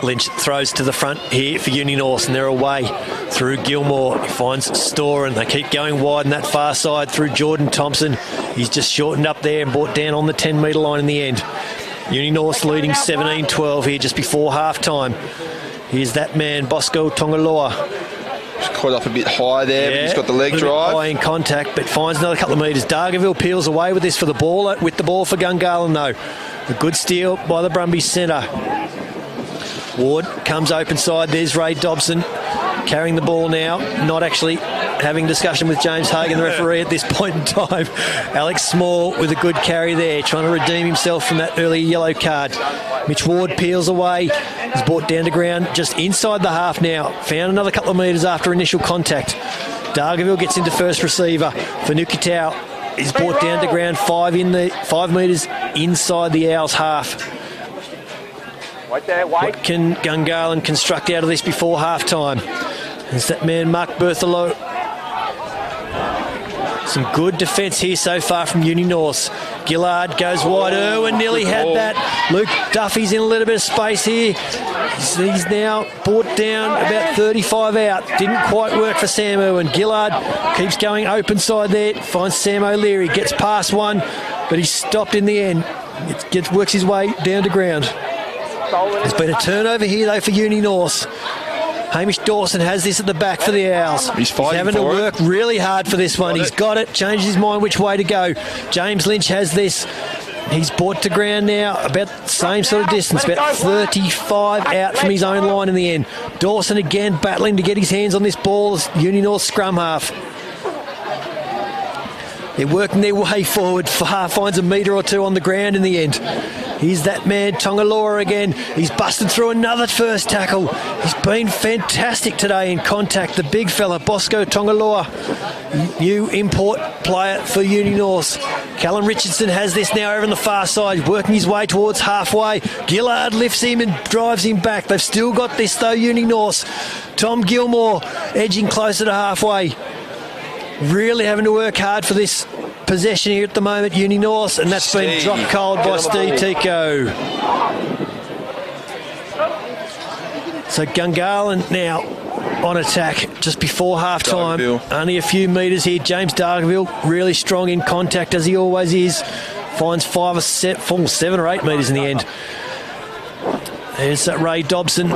Lynch throws to the front here for Uni North, and they're away through Gilmore. He finds Storr, and they keep going wide on that far side through Jordan Thompson. He's just shortened up there and brought down on the 10-metre line in the end. Uni North leading 17-12 here just before half-time. Here's that man, Bosco Tongaloa. Just caught up a bit high there, but he's got the leg drive. High in contact, but finds another couple of metres. Dargaville peels away with this for the ball, for Gungahlin, though. A good steal by the Brumbies centre. Ward comes open side. There's Ray Dobson carrying the ball now, not actually having discussion with James Hagan, the referee, at this point in time. Alex Small with a good carry there, trying to redeem himself from that early yellow card. Mitch Ward peels away. He's brought down to ground just inside the half now. Found another couple of metres after initial contact. Dargaville gets into first receiver for Nukitau. He's brought down to ground 5 metres inside the Owls half. What can Gungahlin construct out of this before half-time? There's that man, Mark Berthelo. Some good defence here so far from Uni North. Gillard goes wide. Irwin nearly had that. Luke Duffy's in a little bit of space here. He's now brought down about 35 out. Didn't quite work for Sam Irwin. Gillard keeps going open side there. Finds Sam O'Leary. Gets past one, but he's stopped in the end. Works his way down to ground. There's been a turnover here, though, for Uni North. Hamish Dawson has this at the back for the Owls. He's having to work really hard for this one. He's got it, changed his mind which way to go. James Lynch has this. He's brought to ground now, about the same sort of distance, about 35 out from his own line in the end. Dawson again battling to get his hands on this ball as Uni North scrum half. They're working their way forward. Far finds a metre or two on the ground in the end. Here's that man, Tongaloa again. He's busted through another first tackle. He's been fantastic today in contact. The big fella, Bosco Tongaloa, new import player for Uni North. Callum Richardson has this now over on the far side, working his way towards halfway. Gillard lifts him and drives him back. They've still got this though, Uni North. Tom Gilmore edging closer to halfway. Really having to work hard for this possession here at the moment, Uni North, and that's been dropped cold by Steve Tico. So Gungahlin now on attack just before half-time. Only a few metres here. James Dargaville really strong in contact as he always is. Finds 7 or 8 metres in the end. There's Ray Dobson.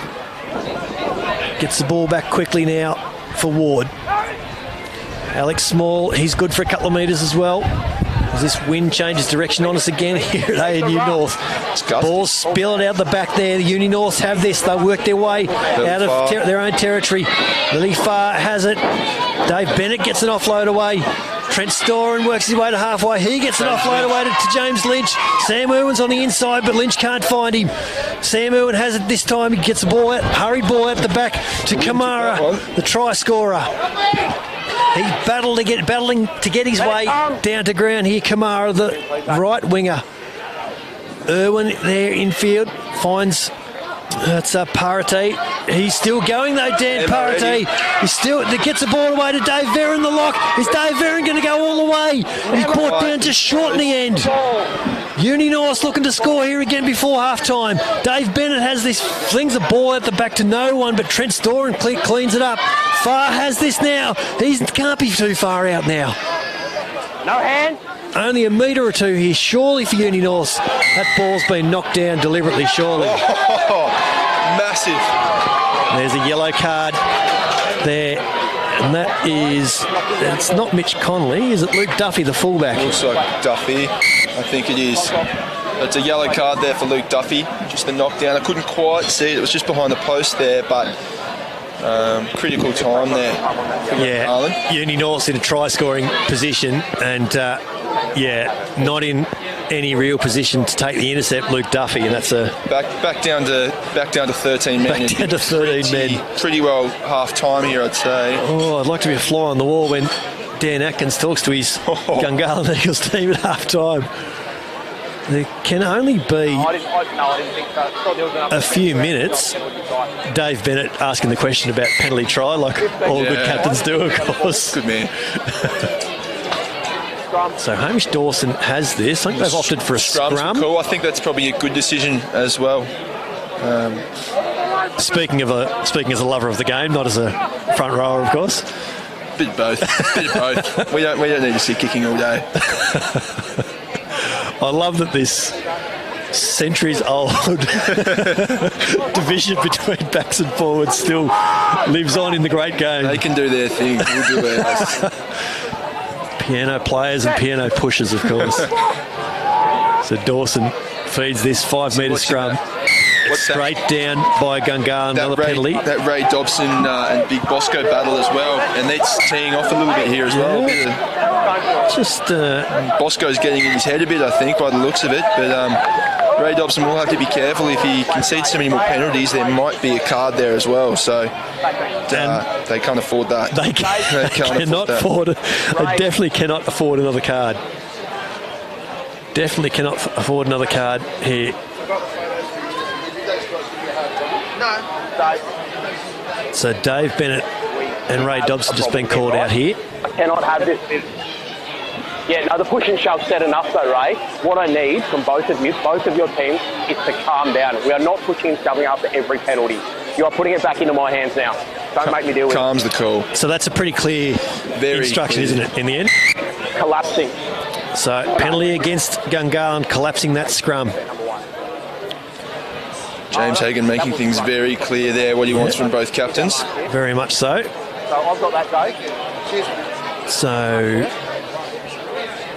Gets the ball back quickly now for Ward. Alex Small, he's good for a couple of metres as well. As this wind changes direction on us again here at ANU North. Ball spilling out the back there. The Uni North have this. They'll work their way out of their own territory. Lily Farr has it. Dave Bennett gets an offload away. Trent Storen works his way to halfway. He gets an offload away to James Lynch. Sam Irwin's on the inside, but Lynch can't find him. Sam Irwin has it this time. He gets the ball out, hurried ball out the back to Kamara, the try scorer. He's battling to get his way down to ground here. Kamara, the right winger. Irwin there infield finds that's Parate. He's still going though, Dan Parate. He gets the ball away to Dave Verron, the lock. Is Dave Verron going to go all the way? He's brought down just short in the end. Uni North looking to score here again before half-time. Dave Bennett has this, flings the ball at the back to no one, but Trent Storen cleans it up. Farr has this now. He can't be too far out now. No hand. Only a metre or two here, surely for Uni North. That ball's been knocked down deliberately, surely. Oh, massive. There's a yellow card there. And that is, it's not Mitch Connolly, is it Luke Duffy, the fullback? Looks like Duffy. I think it is. It's a yellow card there for Luke Duffy. Just a knockdown. I couldn't quite see it. It was just behind the post there, but critical time there for Garland. Uni North's in a try-scoring position, and not in any real position to take the intercept, Luke Duffy, and that's a back down to 13 men. Back down to 13 men. Pretty well half time here, I'd say. Oh, I'd like to be a fly on the wall when Dan Atkins talks to his Gungahlin Eagles team at half time. There can only be a few minutes. Dave Bennett asking the question about penalty try, like all good captains do, of course. Good man. So Hamish Dawson has this. I think they've opted for a scrum. Cool. I think that's probably a good decision as well. Speaking as a lover of the game, not as a front rower, of course. Bit of both. We don't need to see kicking all day. I love that this centuries-old division between backs and forwards still lives on in the great game. They can do their thing. We'll do ours. Piano players and piano pushers, of course. So Dawson feeds this 5-metre scrum. Straight down by Gungahlin, another penalty. That Ray Dobson and Big Bosco battle as well, and that's teeing off a little bit here as well. Bosco's getting in his head a bit, I think, by the looks of it, but Ray Dobson will have to be careful. If he concedes so many more penalties, there might be a card there as well, so they can't afford that. They cannot afford it. They definitely cannot afford another card. Definitely cannot afford another card here. So Dave Bennett and Ray Dobson just been called out here. I cannot have this. Yeah, no, the push and shove said enough though, Ray. What I need from both of your teams, is to calm down. We are not pushing and shoving after every penalty. You are putting it back into my hands now. Don't make me deal with it. Calm's the call. So that's a pretty clear instruction, isn't it, in the end? Collapsing. So penalty against Gungahlin, collapsing that scrum. James Hagan making things very clear there, what he wants from both captains. Very much so. So I've got that, Dave. Cheers. So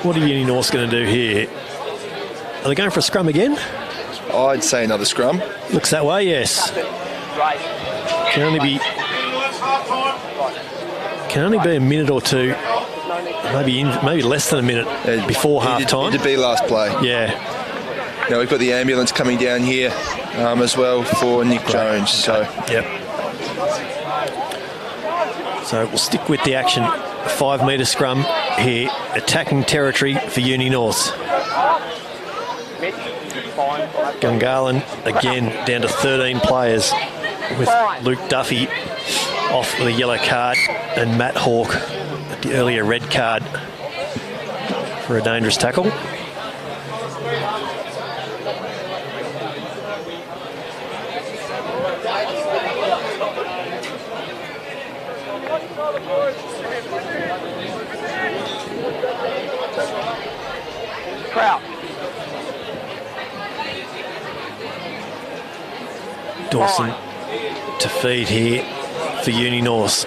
what are Uni North going to do here? Are they going for a scrum again? I'd say another scrum. Looks that way, yes. Can only be a minute or two, maybe less than a minute before half time. It'd be last play. Yeah. Now we've got the ambulance coming down here as well for Nick Jones. So yep. So we'll stick with the action. 5-metre scrum here, attacking territory for Uni North. Gungahlin again down to 13 players, with Luke Duffy off with a yellow card and Matt Hawke, the earlier red card for a dangerous tackle. Dawson to feed here for Uni North.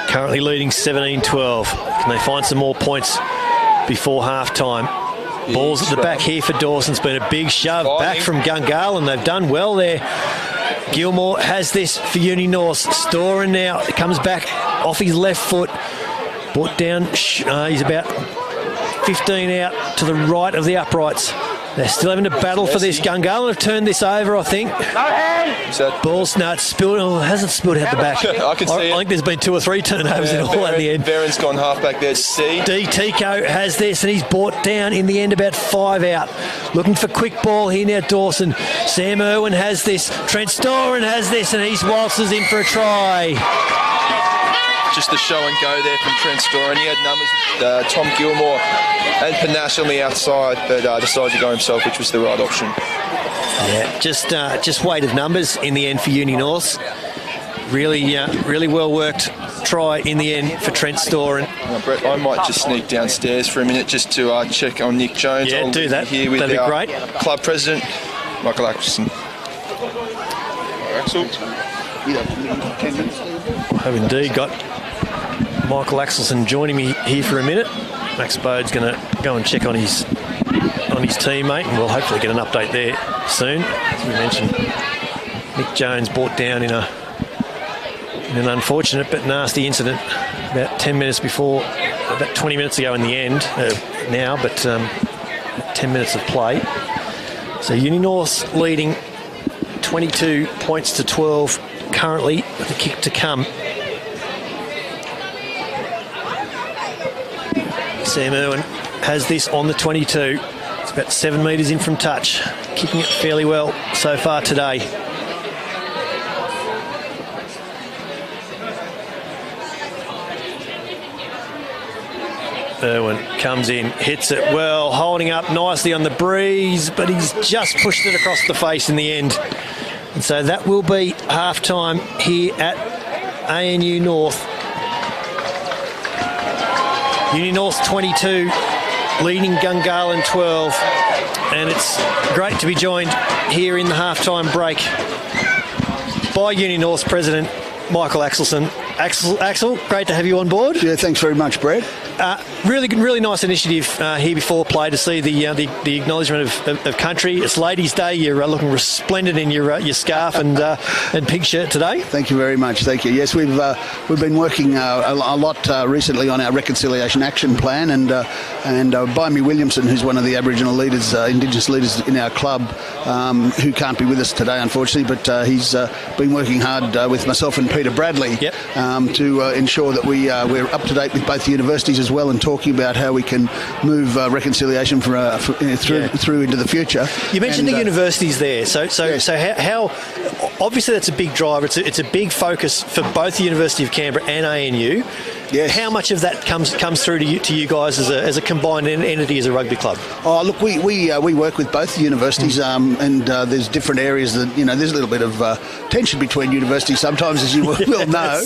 Currently leading 17-12. Can they find some more points before half-time? Ball's at the back here for Dawson. It's been a big shove back from Gungahlin. They've done well there. Gilmore has this for Uni North. Storen now comes back off his left foot. Brought down. He's about 15 out to the right of the uprights. They're still having to battle for this. Gungahlin have turned this over, I think. Ball's it's spilled. Oh, it hasn't spilled out the back. I can see it. I think there's been 2 or 3 turnovers in all at the end. Veron's gone half back there to see. D. Tico has this, and he's brought down in the end about 5 out. Looking for quick ball here now, Dawson. Sam Irwin has this. Trent Storen has this, and he's waltzes in for a try. Just the show and go there from Trent Storen. He had numbers with Tom Gilmore and Panache on the outside, but decided to go himself, which was the right option. Yeah, just weight of numbers in the end for Uni North. Really well worked try in the end for Trent Storen. Brett, I might just sneak downstairs for a minute just to check on Nick Jones. Yeah, do that. Here with That'd be our great. Club president, Michael Axelson. Axel. You have 10 minutes. have indeed got Michael Axelson joining me here for a minute. Max Bode's going to go and check on his teammate, and we'll hopefully get an update there soon. As we mentioned, Nick Jones brought down in an unfortunate but nasty incident about 10 minutes before, about 20 minutes ago in the end now, but 10 minutes of play. So Uni North leading 22 points to 12 currently, with the kick to come. Sam Irwin has this on the 22. It's about 7 metres in from touch. Kicking it fairly well so far today. Irwin comes in, hits it well, holding up nicely on the breeze, but he's just pushed it across the face in the end. And so that will be half-time here at ANU North. Uni North 22, leading Gungahlin 12. And it's great to be joined here in the half-time break by Uni North's president, Michael Axelson. Axel, great to have you on board. Yeah, thanks very much, Brad. Really nice initiative here before play to see the acknowledgement of country. It's Ladies' Day. You're looking resplendent in your scarf and pink shirt today. Thank you very much. Thank you. Yes, we've been working a lot recently on our Reconciliation Action Plan, and Baimi Williamson, who's one of the Aboriginal leaders, Indigenous leaders in our club, who can't be with us today, unfortunately, but he's been working hard with myself and Peter Bradley. Yep. To ensure that we're up to date with both universities as well, and talking about how we can move reconciliation through into the future. You mentioned the universities there, so yes. how obviously that's a big driver. It's a big focus for both the University of Canberra and ANU. Yes. How much of that comes through to you guys as a combined entity as a rugby club? Oh, look, we work with both the universities, and there's different areas that there's a little bit of tension between universities sometimes, as you will know.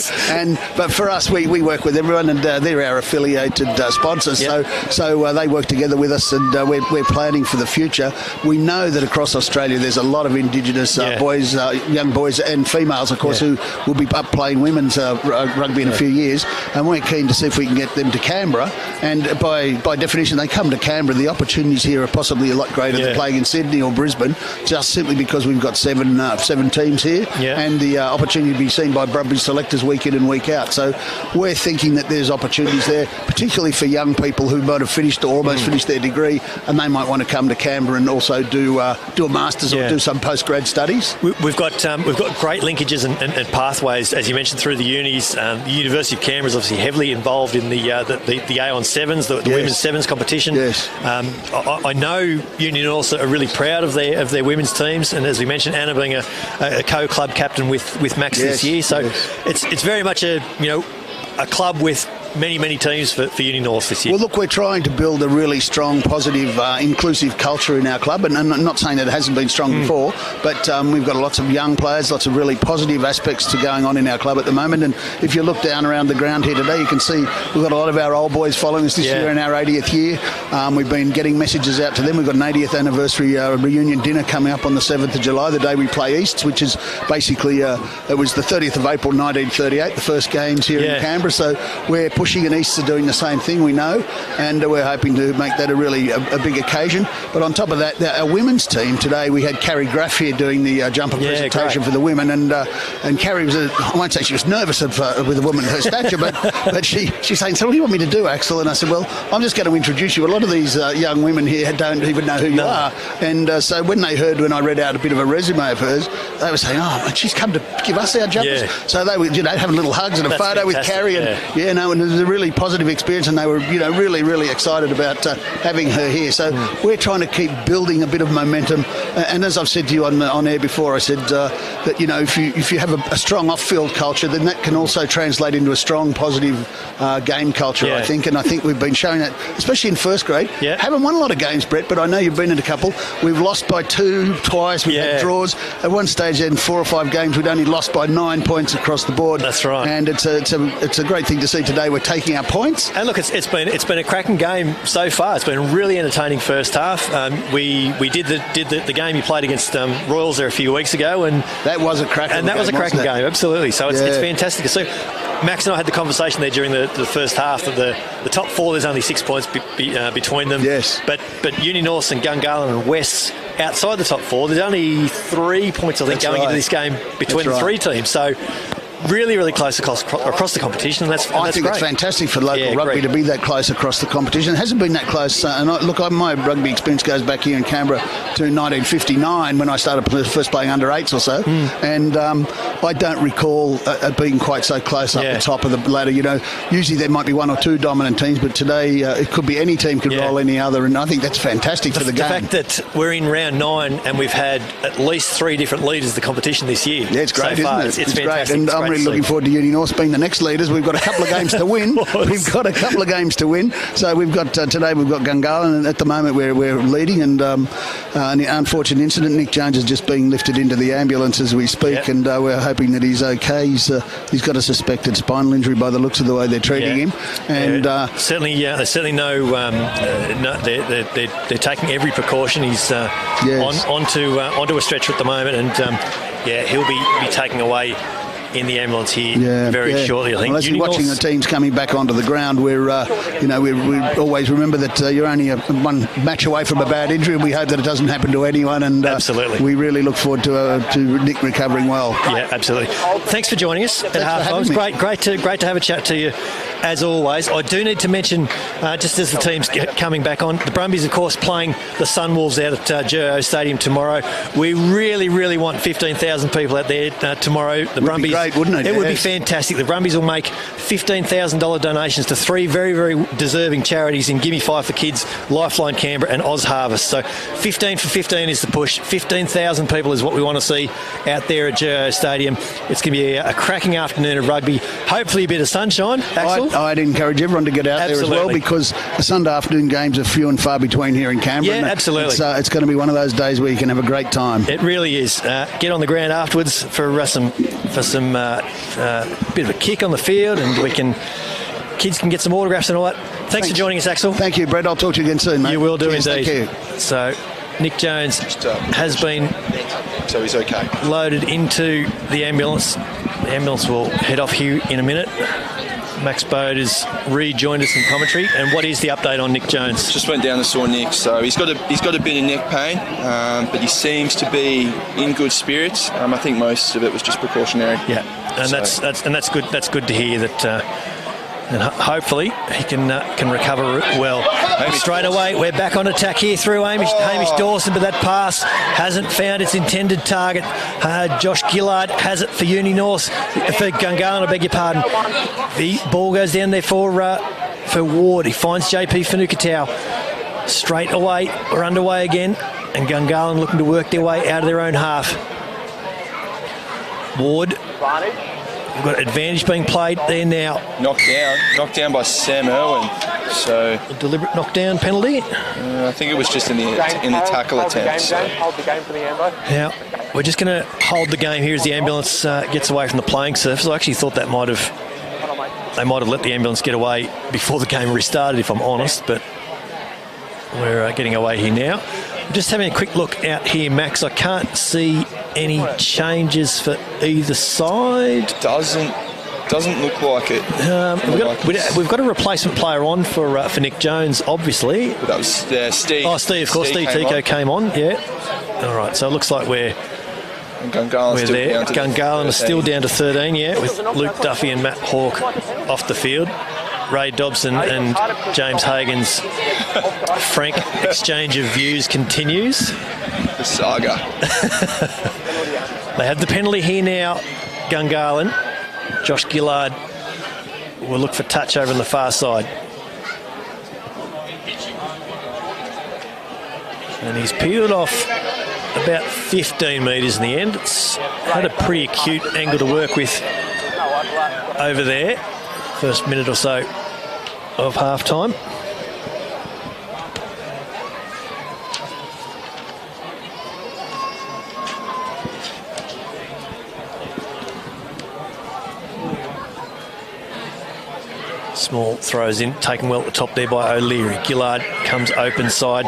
But for us, we work with everyone, and they're our affiliated sponsors. Yep. So they work together with us, and we're planning for the future. We know that across Australia there's a lot of Indigenous boys, young boys and females, of course, who will be up playing women's rugby in a few years, and we're keen to see if we can get them to Canberra. And by definition, they come to Canberra. The opportunities here are possibly a lot greater than playing in Sydney or Brisbane, just simply because we've got seven teams here, and the opportunity to be seen by rugby selectors week in and week out. So we're thinking that there's opportunities there, particularly for young people who might have finished or almost finished their degree, and they might want to come to Canberra and also do a master's or do some postgrad studies. We've got great linkages and pathways, as you mentioned, through the unis. The University of Canberra is obviously heavily involved in the Aon Sevens, the women's Sevens competition. Yes. I know Uni North are really proud of their women's teams, and as we mentioned, Anna being a co-club captain with Max this year. So it's very much a club with many teams for Uni North this year. Well, look, we're trying to build a really strong, positive, inclusive culture in our club, and I'm not saying that it hasn't been strong before, but we've got lots of young players, lots of really positive aspects to going on in our club at the moment. And if you look down around the ground here today, you can see we've got a lot of our old boys following us this year in our 80th year. We've been getting messages out to them. We've got an 80th anniversary reunion dinner coming up on the 7th of July, the day we play Easts, which is basically it was the 30th of April 1938, the first games here in Canberra. So we're pushing, and Easts are doing the same thing, we know, and we're hoping to make that a big occasion. But on top of that, our women's team today, we had Carrie Graff here doing the jumper presentation for the women, and Carrie was, I won't say she was nervous with a woman of her stature, but she's saying, so what do you want me to do, Axel? And I said, well, I'm just going to introduce you. A lot of these young women here don't even know who you are. And so when I read out a bit of a resume of hers, they were saying, oh, she's come to give us our jumpers. Yeah. So they were, having little hugs and a photo with Carrie, and and it was a really positive experience, and they were, really excited about having her here. So we're trying to keep building a bit of momentum. And as I've said to you on air before, I said that if you have a strong off-field culture, then that can also translate into a strong, positive game culture. I think, and I think we've been showing that, especially in first grade. Haven't won a lot of games, Brett, but I know you've been in a couple. We've lost by 2 twice. We've had draws. At one stage, in 4 or 5 games, we'd only lost by 9 points across the board. That's right. And it's a great thing to see today. We're we're taking our points. And look, it's been a cracking game so far. It's been a really entertaining first half. We did the game you played against Royals there a few weeks ago, and that was a cracking game. Absolutely. So it's fantastic to see. Max and I had the conversation there during the first half that the top four, there's only 6 points between them. Yes. But Uni North and Gungahlin and West outside the top four, there's only 3 points, I think, going into this game between the three teams. So really, really close across the competition, and that's I think great. It's fantastic for local rugby to be that close across the competition. It hasn't been that close. My rugby experience goes back here in Canberra to 1959 when I started first playing under eights or so, and I don't recall it being quite so close up the top of the ladder. Usually there might be one or two dominant teams, but today it could be any team could roll any other, and I think that's fantastic for the game. The fact that we're in round 9 and we've had at least 3 different leaders of the competition this year. Yeah, it's great, so far. isn't it? It's fantastic. Great. And I'm really looking forward to Uni North being the next leaders. We've got a couple of games to win. So we've got today we've got Gungahlin, and at the moment we're leading, and an unfortunate incident. Nick Jones is just being lifted into the ambulance as we speak, and we're hoping that he's okay. He's got a suspected spinal injury by the looks of the way they're treating him, and certainly they're taking every precaution. He's onto a stretcher at the moment, and he'll be taken away in the ambulance here very shortly, I think. Well, as you're watching the teams coming back onto the ground, we always remember that you're only one match away from a bad injury, and we hope that it doesn't happen to anyone. And absolutely, we really look forward to Nick recovering well. Yeah, absolutely. Thanks for joining us at half-time. It was great to have a chat to you, as always. I do need to mention, just as the team's coming back on, the Brumbies, of course, playing the Sunwolves out at GIO Stadium tomorrow. We really, really want 15,000 people out there tomorrow. The Brumbies. Great, wouldn't it? It would be fantastic. The Brumbies will make $15,000 donations to 3 very, very deserving charities in Gimme 5 for Kids, Lifeline Canberra and Oz Harvest. So 15 for 15 is the push. 15,000 people is what we want to see out there at GIO Stadium. It's going to be a cracking afternoon of rugby. Hopefully a bit of sunshine. Axel? I'd encourage everyone to get out there as well, because the Sunday afternoon games are few and far between here in Canberra. Yeah, absolutely. It's going to be one of those days where you can have a great time. It really is. Get on the ground afterwards for some bit of a kick on the field, and kids can get some autographs and all that. Thanks for joining us, Axel. Thank you, Brett. I'll talk to you again soon, mate. You will do, Cheers, indeed. Thank you. So Nick Jones has been he's okay. Loaded into the ambulance. The ambulance will head off here in a minute. Max Bode has rejoined us in commentary. And what is the update on Nick Jones? Just went down to sore Nick, so he's got a bit of neck pain, but he seems to be in good spirits. I think most of it was just precautionary. Yeah, and that's good. That's good to hear that. And hopefully he can recover well. Straight away, we're back on attack here through Hamish Dawson, but that pass hasn't found its intended target. Josh Gillard has it for Uni North, for Gungahlin, I beg your pardon. The ball goes down there for Ward. He finds JP Fanukatau. Straight away, we're underway again, and Gungahlin looking to work their way out of their own half. Ward. We've got advantage being played there now. Knocked down by Sam Irwin. So a deliberate knockdown penalty. I think it was just in the tackle attempt. So. Now we're just going to hold the game here as the ambulance gets away from the playing surface. I actually thought they might have let the ambulance get away before the game restarted, if I'm honest. But we're getting away here now. I'm just having a quick look out here, Max. I can't see any changes for either side. Doesn't look like it. We've got a replacement player on for Nick Jones, obviously. But that was Steve. Oh, Steve, of course. Steve Tico came on. Yeah. All right. So it looks like we're there. Gungahlin is still down to 13. Yeah, with Luke Duffy and Matt Hawke off the field. Ray Dobson and James Hagan's frank exchange of views continues. The saga. They have the penalty here now, Gungahlin. Josh Gillard will look for touch over on the far side. And he's peeled off about 15 metres in the end. It's had a pretty acute angle to work with over there. First minute or so of half-time. Small throws in, taken well at the top there by O'Leary. Gillard comes open side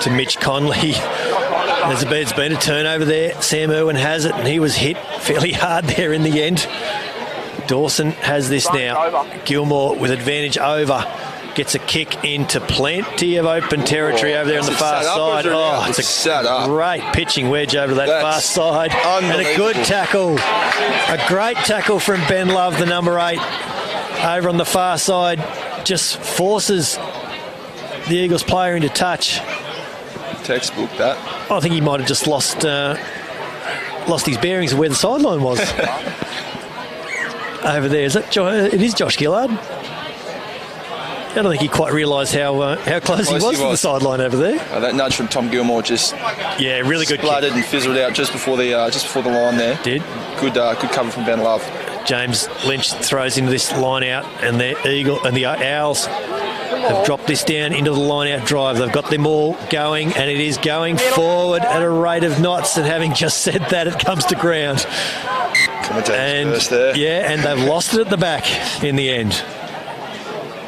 to Mitch Conley. There's been a turnover there. Sam Irwin has it, and he was hit fairly hard there in the end. Dawson has this now. Gilmore with advantage over. Gets a kick into plenty of open territory over there on the far side. Oh, it's a great pitching wedge over that far side. And a good tackle. A great tackle from Ben Love, the number 8, over on the far side. Just forces the Eagles player into touch. Textbook, that. I think he might have just lost his bearings of where the sideline was. Over there. It is Josh Gillard. I don't think he quite realised how close he was to the sideline over there. That nudge from Tom Gilmore just really good spluttered and fizzled out just before the line there. Did good cover from Ben Love. James Lynch throws into this line out, and the Owls have dropped this down into the line out drive. They've got them all going, and it is going forward at a rate of knots. And having just said that, it comes to ground. Commentator's curse there. Yeah, and they've lost it at the back in the end.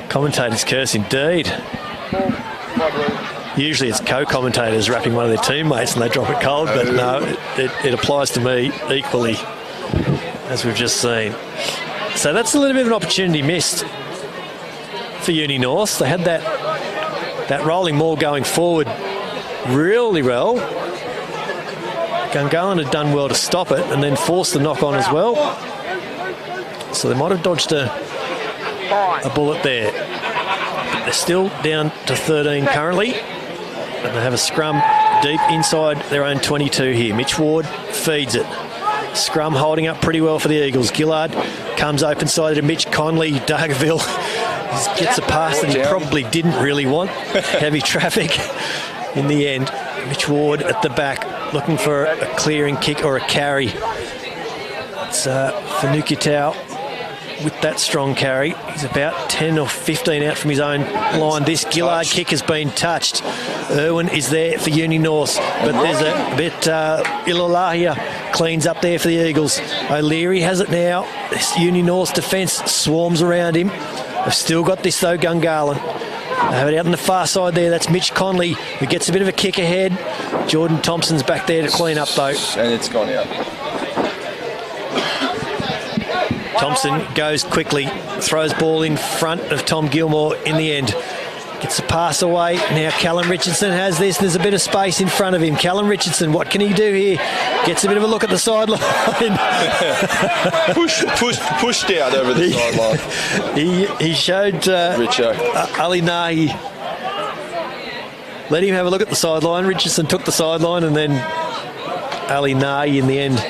Commentator's curse indeed. Usually it's co-commentators wrapping one of their teammates and they drop it cold, but no, it applies to me equally, as we've just seen. So that's a little bit of an opportunity missed for Uni North. They had that rolling maul going forward really well. Gungahlin had done well to stop it and then force the knock on as well. So they might have dodged a bullet there. But they're still down to 13 currently. And they have a scrum deep inside their own 22 here. Mitch Ward feeds it. Scrum holding up pretty well for the Eagles. Gillard comes open side to Mitch Conley. Dargaville gets a pass that he probably didn't really want. Heavy traffic in the end. Mitch Ward at the back looking for a clearing kick or a carry. It's Fanukitau with that strong carry. He's about 10 or 15 out from his own line. This Gillard kick has been touched. Irwin is there for Uni North, but there's a bit Ilalahia cleans up there for the Eagles. O'Leary has it now. This Uni North defence swarms around him. They've still got this though, Gungahlin. They have it out on the far side there. That's Mitch Conley who gets a bit of a kick ahead. Jordan Thompson's back there to clean up though. And it's gone out. Thompson goes quickly, throws ball in front of Tom Gilmore in the end. Gets the pass away. Now Callum Richardson has this. There's a bit of space in front of him. Callum Richardson, what can he do here? Gets a bit of a look at the sideline. pushed out over the sideline. He showed Ali Nahi. Let him have a look at the sideline. Richardson took the sideline and then Ali Nahi in the end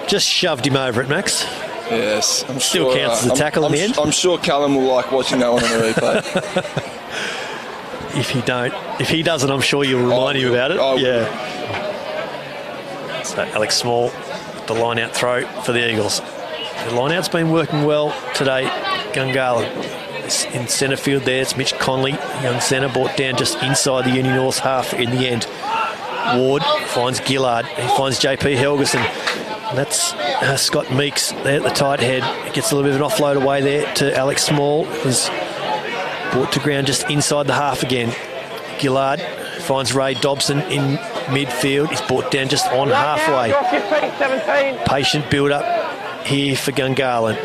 just shoved him over it, Max. Yes, I'm still sure, counts as a tackle in the end. I'm sure Callum will like watching that one on the replay. If he doesn't, I'm sure you'll remind him about it. Yeah. So Alex Small, the line out throw for the Eagles. The line out's been working well today. Gungahlin in centre field there. It's Mitch Conley, young centre, brought down just inside the Uni North half in the end. Ward finds Gillard. He finds JP Helgeson. And that's Scott Meeks there at the tight head. It gets a little bit of an offload away there to Alex Small. He's brought to ground just inside the half again. Gillard finds Ray Dobson in midfield. He's brought down just on halfway. Patient build-up here for Gungahlin.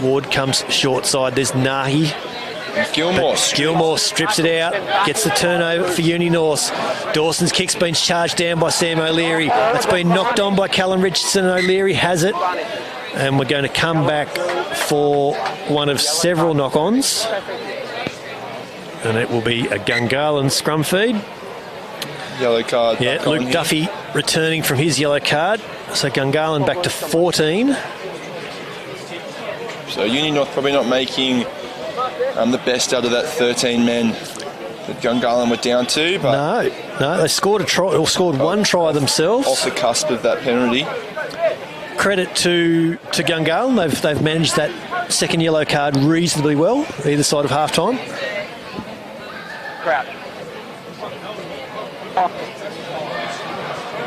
Ward comes short side. There's Nahi. Gilmore strips it out, gets the turnover for Uni North. Dawson's kick's been charged down by Sam O'Leary. That's been knocked on by Callum Richardson. O'Leary has it. And we're going to come back for one of several knock-ons. And it will be a Gungahlin scrum feed. Yellow card. Yeah, Luke Duffy returning from his yellow card. So Gungahlin back to 14. So Uni North probably not making the best out of that 13 men that Gungahlin were down to. But no, they scored a try, or scored one try themselves. Off the cusp of that penalty. Credit to Gungahlin. They've managed that second yellow card reasonably well, either side of half-time. Crouch.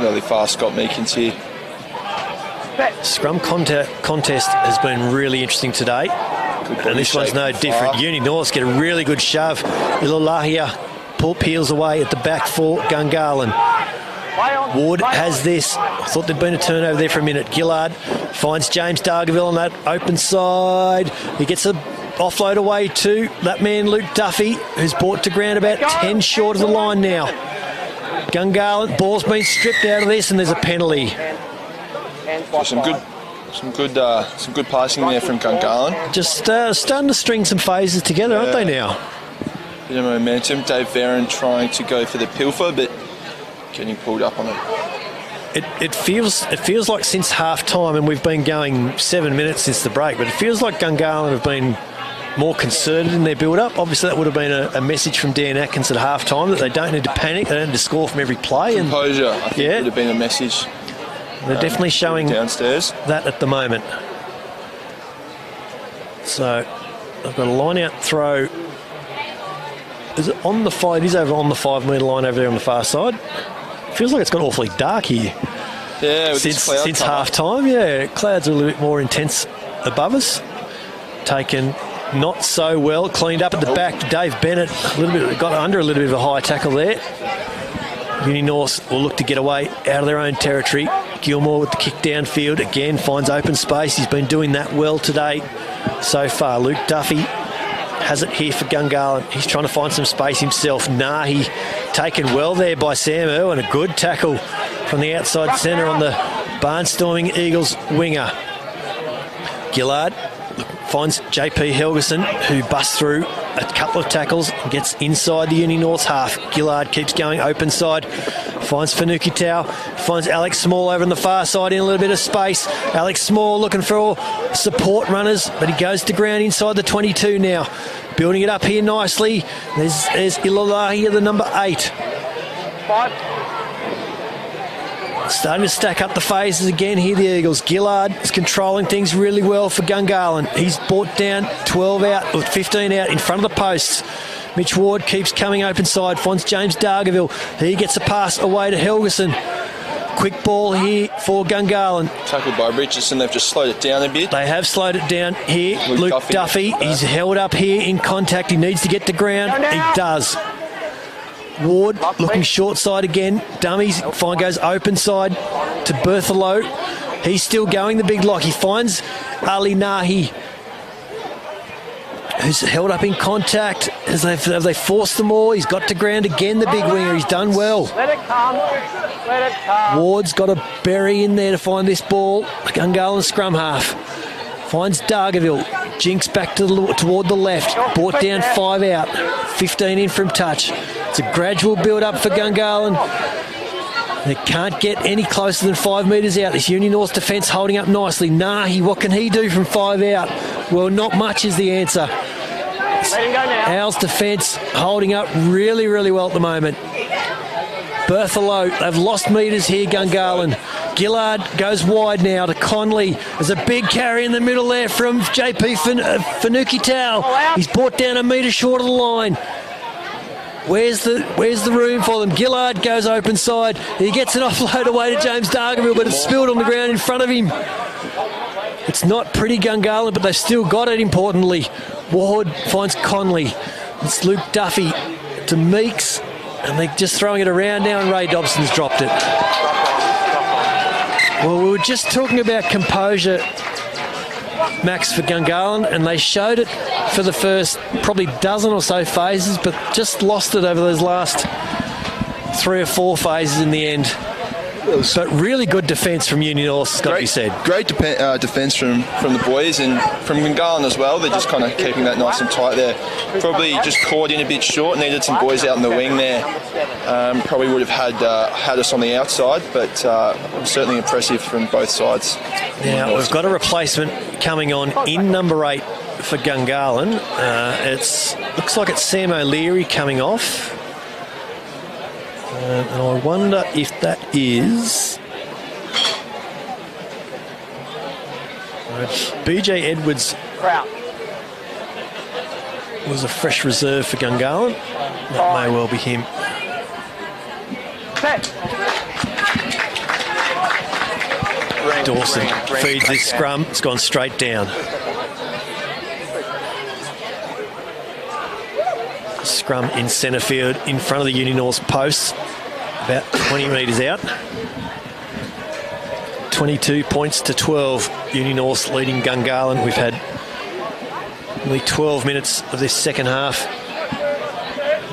Really fast Scott Meekins here. Scrum contest has been really interesting today. And this one's no different. Uni North get a really good shove. Ilulahia peels away at the back for Gungahlin. Ward has this. I thought there'd been a turnover there for a minute. Gillard finds James Dargaville on that open side. He gets a offload away to that man Luke Duffy, who's brought to ground about 10 short of the line now. Gungahlin, ball's been stripped out of this, and there's a penalty. Some good passing there from Gungahlin. Just starting to string some phases together, aren't they now? Bit of momentum. Dave Veron trying to go for the pilfer, but getting pulled up on it. It feels like since half time, and we've been going 7 minutes since the break, but it feels like Gungahlin have been more concerted in their build-up. Obviously, that would have been a message from Dan Atkins at half time that they don't need to panic, they don't need to score from every play. Composure, I think, would have been a message. They're definitely showing downstairs that at the moment. So they've got a line-out throw. Is it on the 5? It is over on the 5 metre line over there on the far side. Feels like it's got awfully dark here. Yeah, with since half time. Yeah, clouds are a little bit more intense above us. Taken not so well, cleaned up at the back. Dave Bennett got under a little bit of a high tackle there. Uni North will look to get away out of their own territory. Gilmore with the kick downfield again, finds open space. He's been doing that well today so far. Luke Duffy has it here for Gungahlin. He's trying to find some space himself. Nahi taken well there by Sam Irwin. A good tackle from the outside centre on the barnstorming Eagles winger. Gillard finds JP Helgeson, who busts through a couple of tackles and gets inside the Uni North half. Gillard keeps going open side, finds Fanuki Tau, finds Alex Small over on the far side in a little bit of space. Alex Small looking for support runners, but he goes to ground inside the 22 now. Building it up here nicely. There's Ilulahi, the number 8. 5. Starting to stack up the phases again here, the Eagles. Gillard is controlling things really well for Gungahlin. He's brought down 12 out, or 15 out in front of the posts. Mitch Ward keeps coming open side, finds James Dargaville. He gets a pass away to Helgeson. Quick ball here for Gungahlin. Tackled by Richardson, they've just slowed it down a bit. They have slowed it down here. Luke Duffy, he's held up here in contact. He needs to get to ground. He does. Ward looking short side again. Dummies. Fine goes open side to Berthelo. He's still going the big lock. He finds Ali Nahi, who's held up in contact. Have they forced them all? He's got to ground again, the big winger. He's done well. Let it come. Let it come. Ward's got to bury in there to find this ball. Gungahlin scrum half. Finds Dargaville. Jinks back toward the left. Brought down 5 out. 15 in from touch. It's a gradual build-up for Gungahlin. They can't get any closer than 5 metres out. This Uni North defence holding up nicely. Nahi, what can he do from 5 out? Well, not much is the answer. Owls defence holding up really, really well at the moment. Berthelo, they've lost metres here, Gungahlin. Gillard goes wide now to Conley. There's a big carry in the middle there from JP Fanuki Tau. He's brought down a metre short of the line. Where's the room for them? Gillard goes open side. He gets an offload away to James Dargaville, but it's spilled on the ground in front of him. It's not pretty, Gungahlin, but they've still got it, importantly. Ward finds Conley. It's Luke Duffy to Meeks, and they're just throwing it around now, and Ray Dobson's dropped it. Well, we were just talking about composure, Max, for Gungahlin, and they showed it for the first probably dozen or so phases, but just lost it over those last 3 or 4 phases in the end. But really good defence from Uni North, it's got to be said. Great defence from the boys and from Gungahlin as well. They're just kind of keeping that nice and tight there. Probably just caught in a bit short, needed some boys out in the wing there. Probably would have had us on the outside, but certainly impressive from both sides. Now, we've got a replacement coming on in number 8 for Gungahlin. Looks like it's Sam O'Leary coming off. And I wonder if that is BJ Edwards was a fresh reserve for Gungahlin. That may well be him. Dawson feeds this scrum. It's gone straight down. scrum in centre field in front of the Uni North posts, about 20 metres out. 22 points to 12. Uni North leading Gungahlin. We've had only 12 minutes of this second half.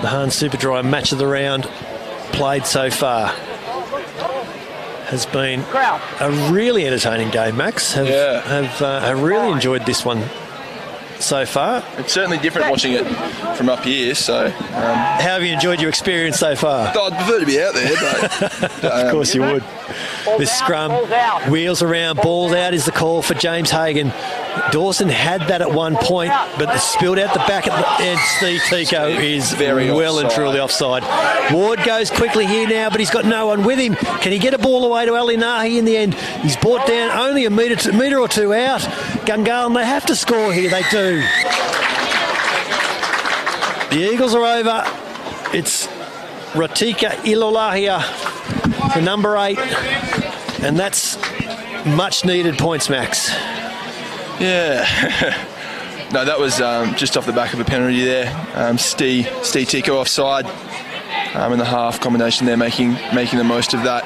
The Hahn Superdry match of the round played so far. Has been a really entertaining game, Max. Have really enjoyed this one so far. It's certainly different watching it from up here. So, how have you enjoyed your experience so far? I'd prefer to be out there, but of course you would. This scrum, wheels around, balls out is the call for James Hagan. Dawson had that at one point, but it spilled out the back at the end. Steve Tico is very well offside. And truly offside. Ward goes quickly here now, but he's got no one with him. Can he get a ball away to Ali Nahi in the end? He's brought down only a metre or two out. Gungahlin, they have to score here. They do. The Eagles are over. It's Ratika Ilolahia, the number 8, and that's much needed points, Max. yeah. No, that was just off the back of a penalty there. Steve Tico offside in the half combination there, making the most of that,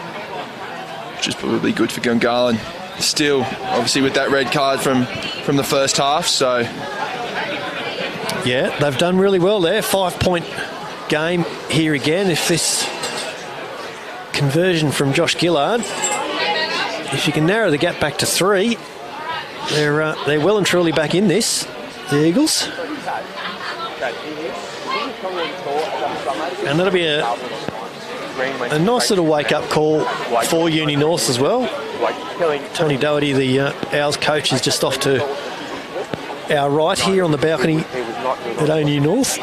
which is probably good for Gungahlin. Still, obviously, with that red card from the first half, so yeah, they've done really well there. 5-point game here again. If this conversion from Josh Gillard, if you can narrow the gap back to 3, they're well and truly back in this, the Eagles. And that'll be a nice little wake-up call for Uni North as well. Tony Doherty, the Owls coach, is just off to our right here on the balcony at Uni North.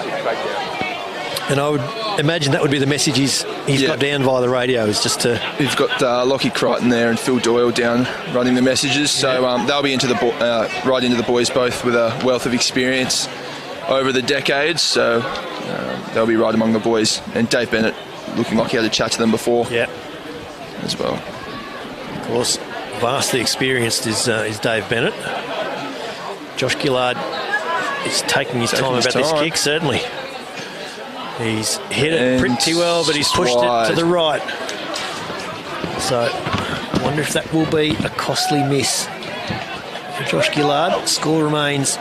And I would imagine that would be the message he's got down via the radio, is just to... We've got Lockie Crichton there and Phil Doyle down running the messages, so they'll be right into the boys both with a wealth of experience over the decades, so they'll be right among the boys. And Dave Bennett looking like he had a chat to them before as well. Of course, vastly experienced is Dave Bennett. Josh Gillard is taking his time about this kick, certainly. He's hit it pretty well, but he's pushed it to the right. So, I wonder if that will be a costly miss for Josh Gillard. Score remains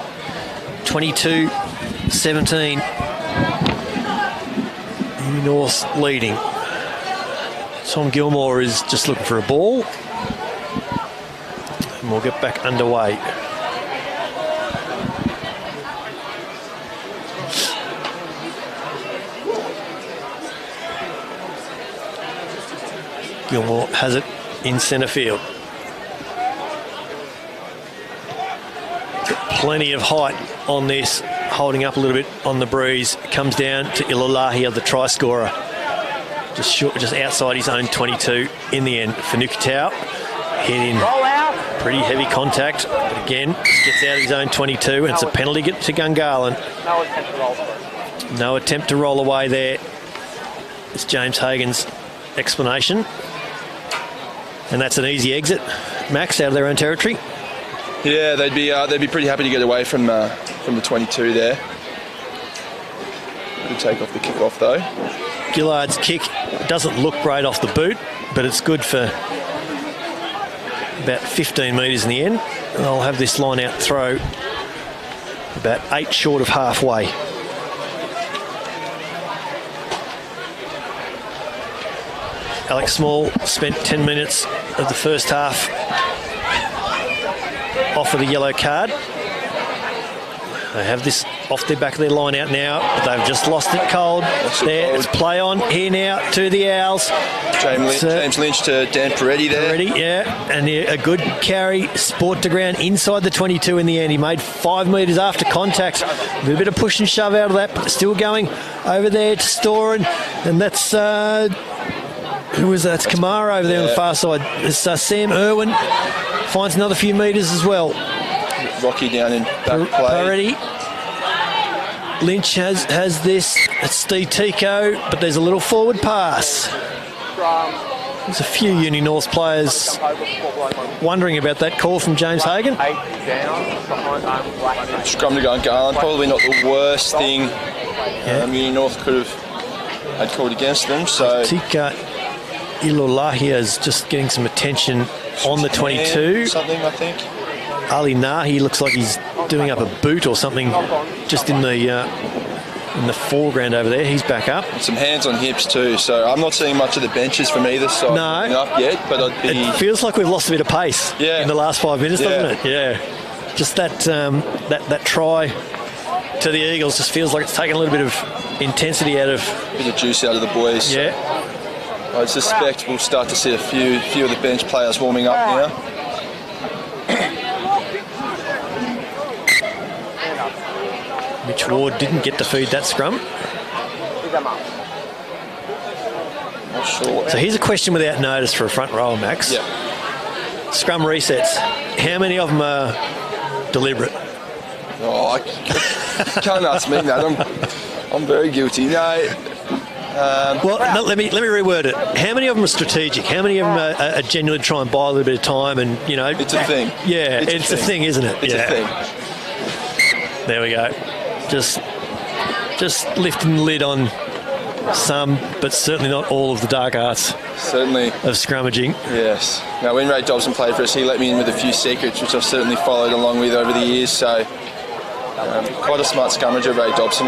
22-17. North leading. Tom Gilmore is just looking for a ball. And we'll get back underway. Gilmore has it in centre field. Got plenty of height on this, holding up a little bit on the breeze. Comes down to Ilolahi, the try scorer. Just outside his own 22 in the end. Fanukatau hit in pretty heavy contact, but again, just gets out of his own 22, and it's a penalty to Gungahlin. No attempt to roll away there. It's James Hagan's explanation. And that's an easy exit, Max, out of their own territory. Yeah, they'd be pretty happy to get away from the 22 there. Good take off the kick-off though. Gillard's kick doesn't look great off the boot, but it's good for about 15 metres in the end. And I'll have this line out throw about 8 short of halfway. Alex Small spent 10 minutes of the first half off of the yellow card. They have this off the back of their line out now, but they've just lost it cold. There, it's play on here now to the Owls. James Lynch to Dan Peretti there. Peretti, yeah, and a good carry, sport to ground inside the 22 in the end. He made 5 metres after contact. With a bit of push and shove out of that, but still going over there to Storen, and that's... who was that? It's Kamara over there on the far side. It's Sam Irwin finds another few metres as well. Rocky down in back play. Peretti. Lynch has this. It's Steve Tico, but there's a little forward pass. There's a few Uni North players wondering about that call from James Hagan. Scrum to Gungahlin, probably not the worst thing Uni North could have had called against them. So Tika Ilolahia is just getting some attention on the 22. Something, I think. Ali Nahi looks like he's doing up a boot or something just in the foreground over there. He's back up. Some hands on hips too, so I'm not seeing much of the benches from either side up yet, but it feels like we've lost a bit of pace in the last 5 minutes, doesn't it? Yeah. Just that try to the Eagles just feels like it's taken a little bit of intensity out of... A bit of juice out of the boys. Yeah. I suspect we'll start to see a few of the bench players warming up now. Mitch Ward didn't get to feed that scrum. Not sure. So here's a question without notice for a front rower, Max. Yep. Scrum resets. How many of them are deliberate? Oh, I can't ask me that. I'm very guilty. No. Let me reword it. How many of them are strategic? How many of them are genuinely trying to buy a little bit of time and, you know... It's a thing. Yeah, it's a thing, isn't it? It's a thing. There we go. Just lifting the lid on some, but certainly not all of the dark arts. Certainly. Of scrummaging. Yes. Now, when Ray Dobson played for us, he let me in with a few secrets, which I've certainly followed along with over the years. So, quite a smart scrummager, Ray Dobson.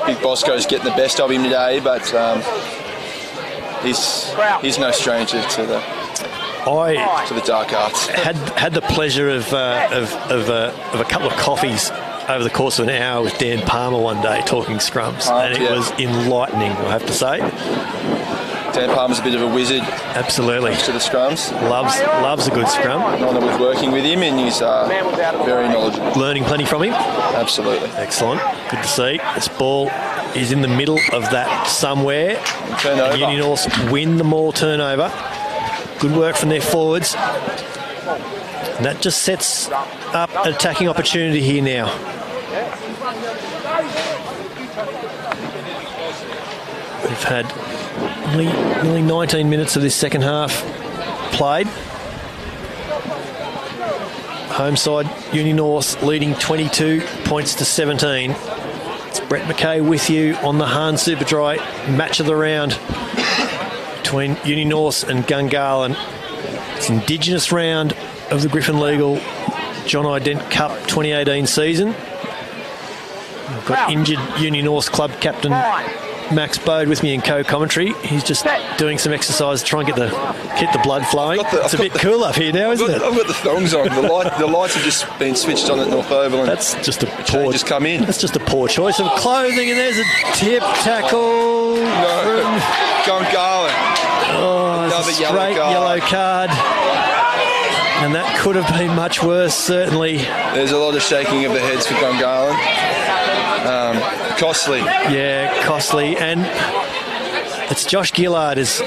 Big Bosco's getting the best of him today, but he's no stranger to the dark arts. Had the pleasure of a couple of coffees over the course of an hour with Dan Palmer one day talking scrums, and it was enlightening, I have to say. Dan Palmer's a bit of a wizard. Absolutely. To the scrums. Loves a good scrum. Nonna was working with him, and he's very knowledgeable. Learning plenty from him. Absolutely. Excellent. Good to see. This ball is in the middle of that somewhere. Turnover. Uni North win the maul turnover. Good work from their forwards. And that just sets up an attacking opportunity here now. We've had nearly 19 minutes of this second half played. Home side, Uni North leading 22 points to 17. It's Brett McKay with you on the Hahn Superdry match of the round between Uni North and Gungahlin. It's Indigenous round of the Griffin Legal John Ident Cup 2018 season. We've got injured Uni North club captain Max Bode with me in co-commentary. He's just doing some exercise to try and get the blood flowing. It's a bit cool up here now, isn't it? I've got the thongs on. The lights have just been switched on at North Oval. And that's just a poor. Just come in. That's just a poor choice of clothing, and there's a tip tackle from Gungahlin. Oh, another straight yellow card. And that could have been much worse, certainly. There's a lot of shaking of the heads for Gungahlin. Costly. Yeah, costly. And it's Josh Gillard is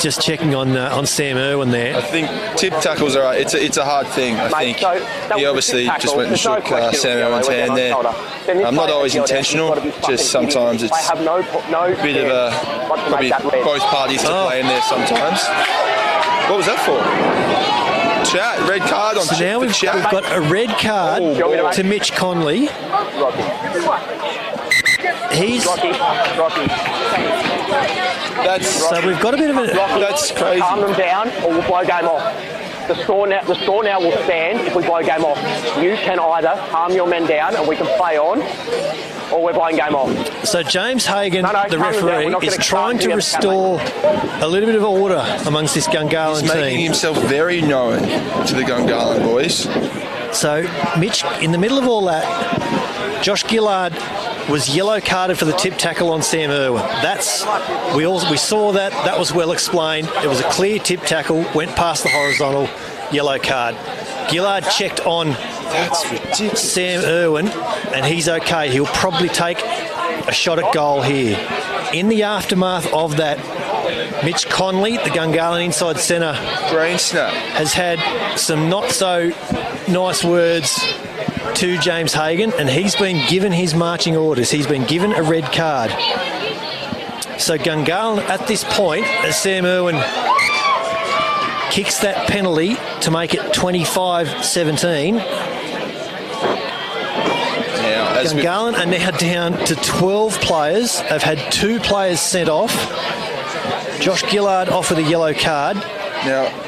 just checking on Sam Irwin there. I think tip tackles are... It's a hard thing, I think. He obviously just went and shook Sam Irwin's hand there. Not always intentional, just sometimes it's a bit of a... Probably both parties to blame there sometimes. What was that for? Chat, red card on so now we've got a red card to Mitch Conley. So we've got a bit of a... That's crazy. Calm them down or we'll blow game off. The score now will stand if we blow game off. You can either calm your men down and we can play on, or we're blowing game off. So James Hagan, the referee, is trying to restore a little bit of order amongst this Gungahlin team. He's making himself very known to the Gungahlin boys. So Mitch, in the middle of all that, Josh Gillard was yellow carded for the tip tackle on Sam Irwin. We saw that. That was well explained. It was a clear tip tackle, went past the horizontal, yellow card. Gillard checked on Sam Irwin, and he's okay. He'll probably take a shot at goal here. In the aftermath of that, Mitch Conley, the Gungahlin inside centre, green snap, has had some not so nice words to James Hagan, and he's been given his marching orders. He's been given a red card. So Gungahlin at this point, as Sam Irwin kicks that penalty to make it 25-17. Gungahlin are now down to 12 players. They've had 2 players sent off. Josh Gillard off with a yellow card.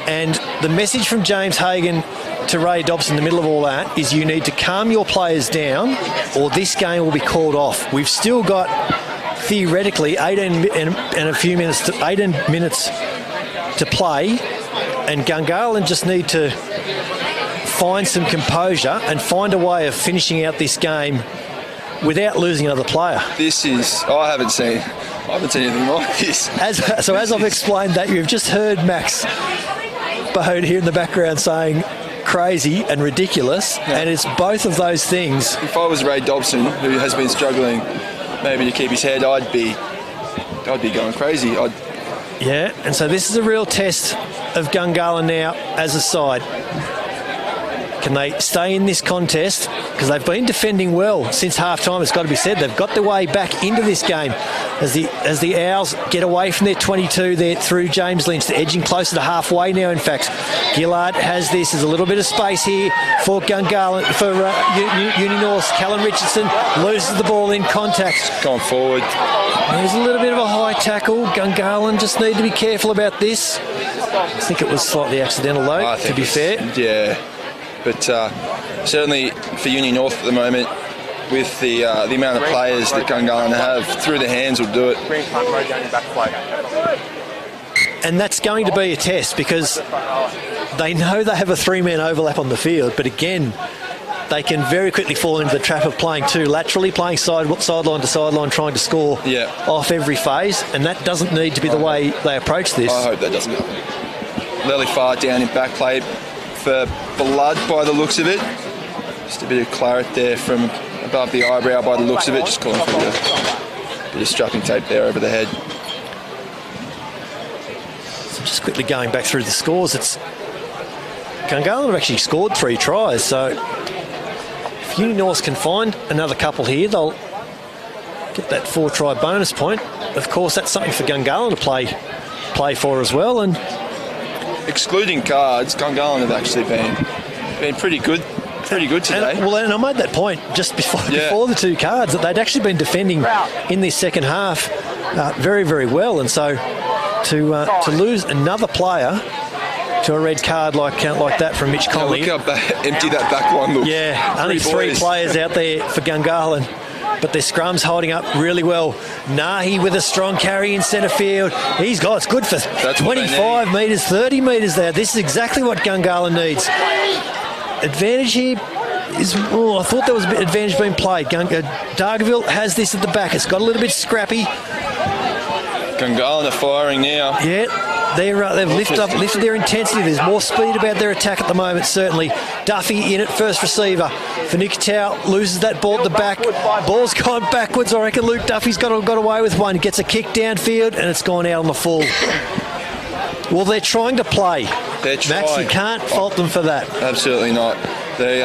And the message from James Hagan to Ray Dobson in the middle of all that is you need to calm your players down or this game will be called off. We've still got theoretically 18 minutes to play, and Gungahlin just need to find some composure and find a way of finishing out this game without losing another player. I haven't seen anything like this. As I've explained that, you've just heard Max Bode here in the background saying crazy and ridiculous, and it's both of those things. If I was Ray Dobson, who has been struggling maybe to keep his head, I'd be going crazy. Yeah, and so this is a real test of Gungahlin now as a side. Can they stay in this contest? Because they've been defending well since half-time, it's got to be said. They've got their way back into this game as the Owls get away from their 22 there through James Lynch. They're edging closer to halfway now, in fact. Gillard has this. There's a little bit of space here for Gungahlin, for Uni North. Callum Richardson loses the ball in contact. Going forward. There's a little bit of a high tackle. Gungahlin just need to be careful about this. I think it was slightly accidental, though, to be fair. Yeah. But certainly for Uni North at the moment, with the amount of players that Gungahlin have, through the hands will do it. And that's going to be a test because they know they have a 3-man overlap on the field, but again, they can very quickly fall into the trap of playing 2 laterally, playing sideline to sideline, trying to score off every phase, and that doesn't need to be the way they approach this. I hope that doesn't happen. Lely far down in back play for Blood by the looks of it. Just a bit of claret there from above the eyebrow by the looks of it. Just calling for a bit of strapping tape there over the head. So just quickly going back through the scores, Gungahlin have actually scored 3 tries, so if Uni North can find another couple here, they'll get that 4-try bonus point. Of course, that's something for Gungahlin to play for as well. And excluding cards, Gungahlin have actually been pretty good today. And I made that point just before the 2 cards, that they'd actually been defending in this second half very, very well. And so to lose another player to a red card like that from Mitch Conley. Look how empty that back line looks. Yeah, only 3 players out there for Gungahlin. But their scrum's holding up really well. Nahi with a strong carry in centre field. It's good for 25 metres, 30 metres there. This is exactly what Gungahlin needs. Advantage here is... I thought there was a bit of advantage being played. Dargaville has this at the back. It's got a little bit scrappy. Gungahlin are firing now. Yeah, they've lifted their intensity. There's more speed about their attack at the moment, certainly. Duffy in at first receiver. Fanukitau loses that ball at the back. Ball's gone backwards. I reckon Luke Duffy's got away with one. Gets a kick downfield, and it's gone out on the full. Well, they're trying to play. They're trying. Max, you can't fault them for that. Absolutely not. They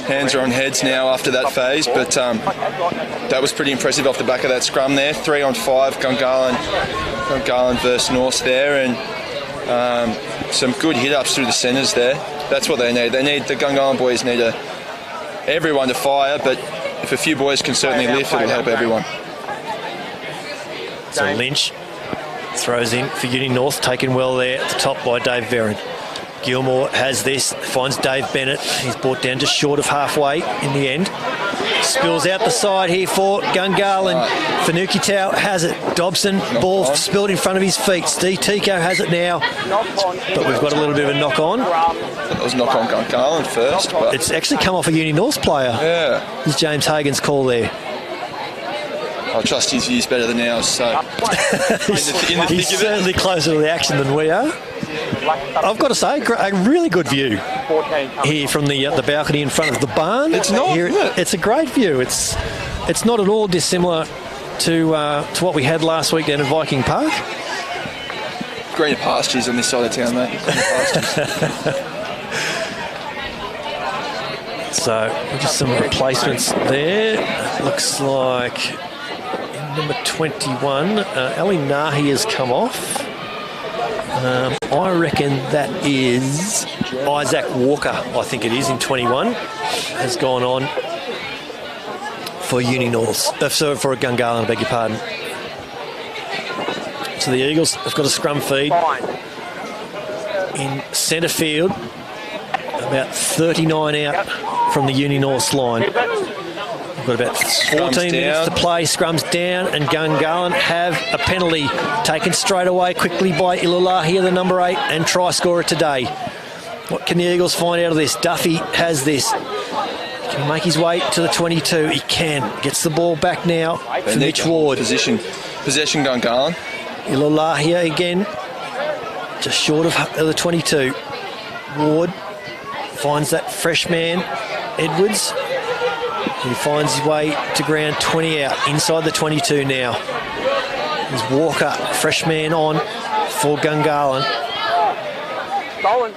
hands are on heads now after that phase, but that was pretty impressive off the back of that scrum there. 3-on-5, Gungahlin versus North there, and some good hit-ups through the centres there. That's what they need. The Gungahlin boys need everyone to fire, but if a few boys can certainly lift, it'll help everyone. So Lynch throws in for Uni North, taken well there at the top by Dave Verron. Gilmore has this, finds Dave Bennett. He's brought down just short of halfway in the end. Spills out the side here for Gungahlin. Fanukitau has it. Dobson, ball spilled in front of his feet. Steve Tico has it now. But we've got a little bit of a knock-on. That was knock-on Gungahlin first. But it's actually come off a Uni North player. Yeah. It's James Hagan's call there. I trust his views better than ours, so... he's certainly closer to the action than we are. I've got to say, a really good view here from the balcony in front of the barn. It's not, isn't it? It's a great view. It's not at all dissimilar to what we had last week down at Viking Park. Greener pastures on this side of town, mate. So, just some replacements there. Looks like in number 21, Ali Nahi has come off. I reckon that is Isaac Walker, I think it is, in 21, has gone on for Uni North. For Gungahlin, I beg your pardon. So the Eagles have got a scrum feed in centre field, about 39 out from the Uni North line. We've got about 14 minutes to play. Scrums down, and Gungahlin have a penalty taken straight away quickly by Ilulahia, the number 8, and try scorer today. What can the Eagles find out of this? Duffy has this. Can he make his way to the 22? He can. Gets the ball back now for Mitch Ward. Possession Gungahlin. Ilulahia again, just short of the 22. Ward finds that fresh man, Edwards. He finds his way to ground 20 out, inside the 22 now. There's Walker, fresh man on for Gungahlin. Stolen.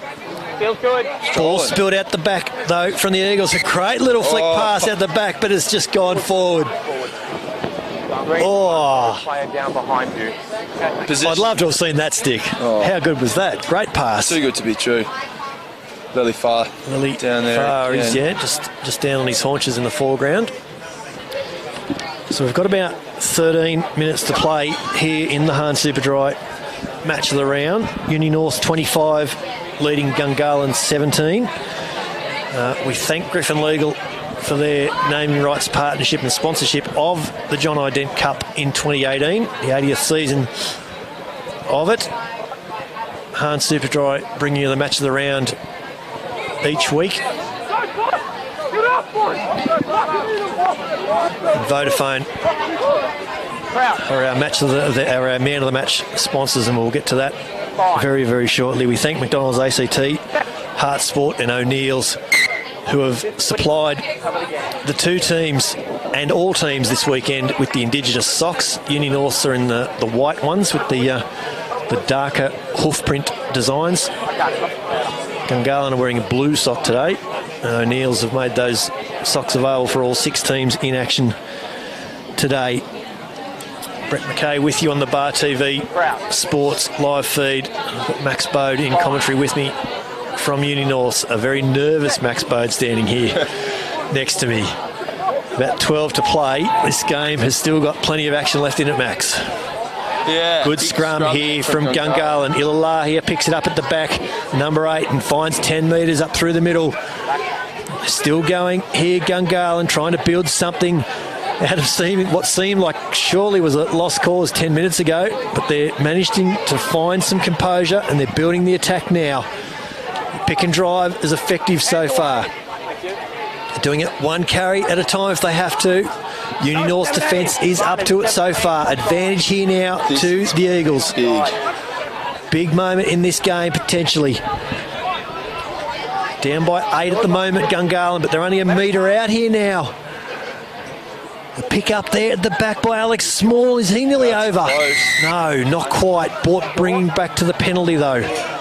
Feels good. Ball spilled out the back, though, from the Eagles. A great little flick pass out the back, but it's just gone forward. Player down behind you. I'd love to have seen that stick. How good was that? Great pass. Too good to be true. Really far. Really down there. Far, just down on his haunches in the foreground. So we've got about 13 minutes to play here in the Hahn Superdry match of the round. Uni North 25, leading Gungahlin 17. We thank Griffin Legal for their naming rights partnership and sponsorship of the John Ident Cup in 2018, the 80th season of it. Hahn Superdry bringing you the match of the round each week. Vodafone are our match of our man of the match sponsors, and we'll get to that very, very shortly. We thank McDonald's ACT, Heart Sport and O'Neill's, who have supplied the two teams and all teams this weekend with the Indigenous socks. Uni Norths are in the white ones with the darker hoof print designs. Gungahlin are wearing a blue sock today. O'Neill's have made those socks available for all 6 teams in action today. Brett McKay with you on the Bar TV Sports live feed. I've got Max Bode in commentary with me from Uni North. A very nervous Max Bode standing here next to me. About 12 to play. This game has still got plenty of action left in it, Max. Yeah. Good scrum here from Gungahlin. Ilulahia picks it up at the back, number 8, and finds 10 metres up through the middle. Still going here, Gungahlin, trying to build something out of what seemed like surely was a lost cause 10 minutes ago, but they're managing to find some composure, and they're building the attack now. Pick and drive is effective so far. They're doing it one carry at a time if they have to. Uni North's defence is up to it so far. Advantage here now to the Eagles. Big moment in this game, potentially. Down by 8 at the moment, Gungahlin, but they're only a metre out here now. The pick up there at the back by Alex Small. Is he nearly over? Close. No, not quite. Bringing back to the penalty, though.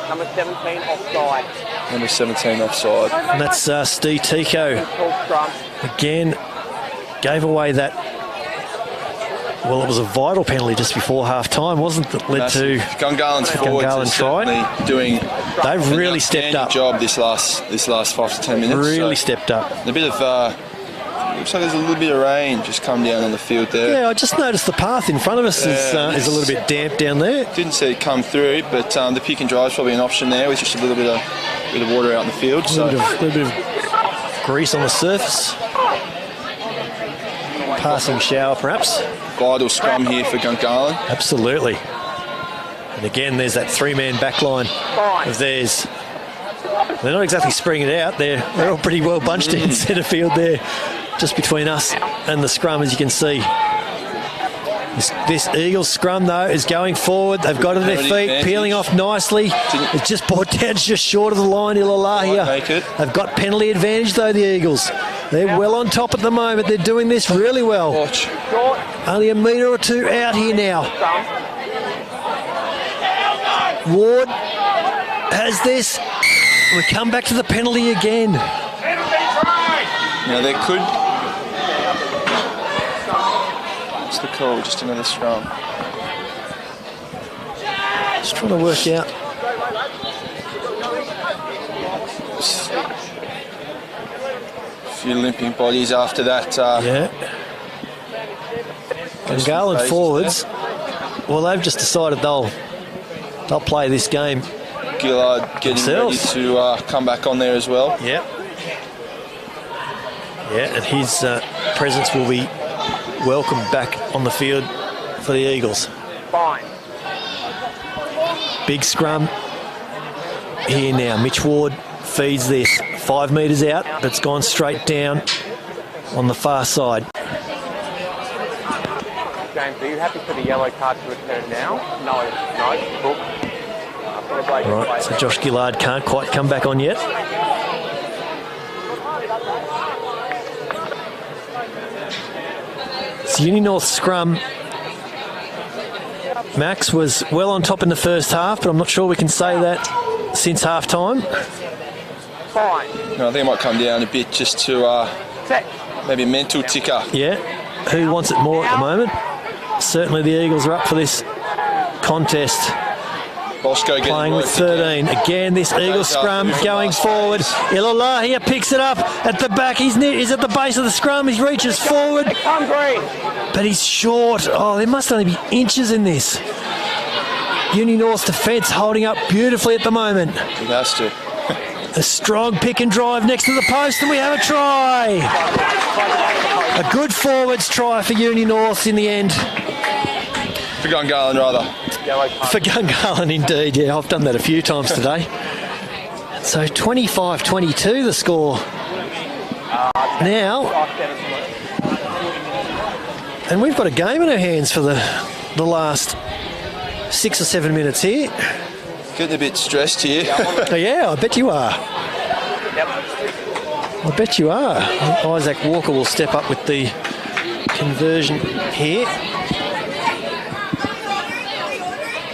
Number 17 offside. Number 17 offside. And that's Steve Tico. Again, gave away that. Well, it was a vital penalty just before half-time, wasn't it? That led to Gungahlin's forwards certainly doing. They've really stepped up. Job this last 5 to 10 minutes. Really stepped up. A bit of. Looks like there's a little bit of rain just come down on the field there. Yeah, I just noticed the path in front of us is a little bit damp down there. Didn't see it come through, but the pick and drive is probably an option there with just a little bit of water out in the field. A little bit of grease on the surface. Passing shower, perhaps. Vital scrum here for Gungahlin. Absolutely. And again, there's that 3-man backline of theirs. They're not exactly springing it out. They're all pretty well bunched in centre field there, just between us and the scrum, as you can see. This Eagles scrum, though, is going forward. They've got to their feet, peeling off nicely. It's just brought down just short of the line, Ilulahia. They've got penalty advantage, though, the Eagles. They're well on top at the moment. They're doing this really well. Watch. Only a metre or two out here now. Ward has this. We come back to the penalty again. Now, there could... What's the call? Just another scrum. Just trying to work out. A few limping bodies after that. Yeah. And Garland forwards. Well, they've just decided they'll play this game. Gillard getting themselves ready to come back on there as well. Yeah. Yeah, and his presence will be welcomed back on the field for the Eagles. Fine. Big scrum here now. Mitch Ward feeds this. 5 metres out, but it's gone straight down on the far side. James, are you happy for the yellow card to return now? No, book. Right, so Josh Gillard can't quite come back on yet. It's Uni North scrum. Max was well on top in the first half, but I'm not sure we can say that since half time. Fine. No, I think it might come down a bit just to maybe a mental ticker. Yeah, who wants it more at the moment? Certainly the Eagles are up for this contest. Bosco Playing with 13. Again, this Eagles scrum going forward. Ilalahia picks it up at the back. He's at the base of the scrum. He reaches forward. But he's short. Oh, there must only be inches in this. Uni North's defence holding up beautifully at the moment. He has to. A strong pick and drive next to the post, and we have a try. A good forwards try for Uni North in the end. For Gungahlin, rather. For Gungahlin, indeed. Yeah, I've done that a few times today. So 25-22 the score. Now, and we've got a game in our hands for the last 6 or 7 minutes here. Getting a bit stressed here. Yeah, I bet you are. I bet you are. Isaac Walker will step up with the conversion here.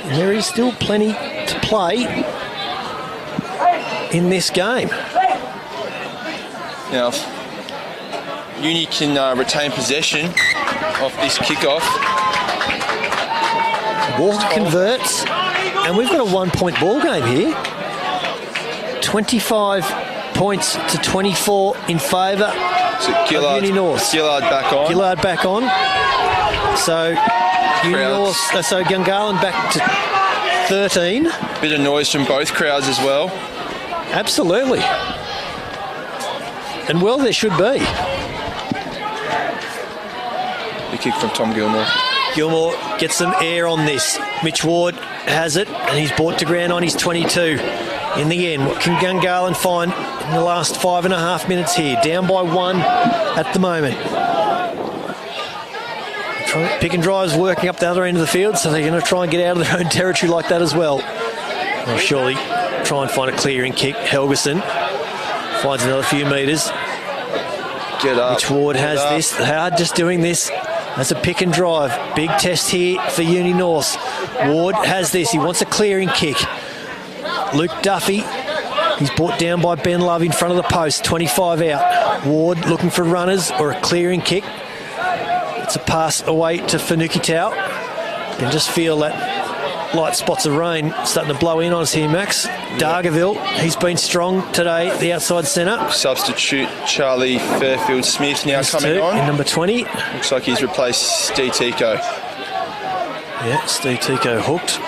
And there is still plenty to play in this game. Now, if Uni can retain possession of this kickoff. Walker converts, and we've got a 1-point ball game here. 25 points to 24 in favour of Uni North. Gillard back on. Gillard back on. So Uni North, so Gungahlin back to 13. Bit of noise from both crowds as well. Absolutely. And well, there should be. The kick from Tom Gilmore. Gilmore gets some air on this. Mitch Ward has it, and he's brought to ground on his 22. In the end, what can Gungahlin find in the last 5.5 minutes here? Down by 1 at the moment. Pick and drive's working up the other end of the field, so they're going to try and get out of their own territory like that as well. Well, surely try and find a clearing kick. Helgeson finds another few metres. Get up. Mitch Ward has this. Hard just doing this. That's a pick and drive. Big test here for Uni North. Ward has this. He wants a clearing kick. Luke Duffy. He's brought down by Ben Love in front of the post. 25 out. Ward looking for runners or a clearing kick. It's a pass away to Finucane Tau. You can just feel that light spots of rain starting to blow in on us here, Max. Dargaville, he's been strong today, the outside centre. Substitute Charlie Fairfield Smith now coming on. In number 20. Looks like he's replaced Steve Tico. Yeah, Steve Tico hooked.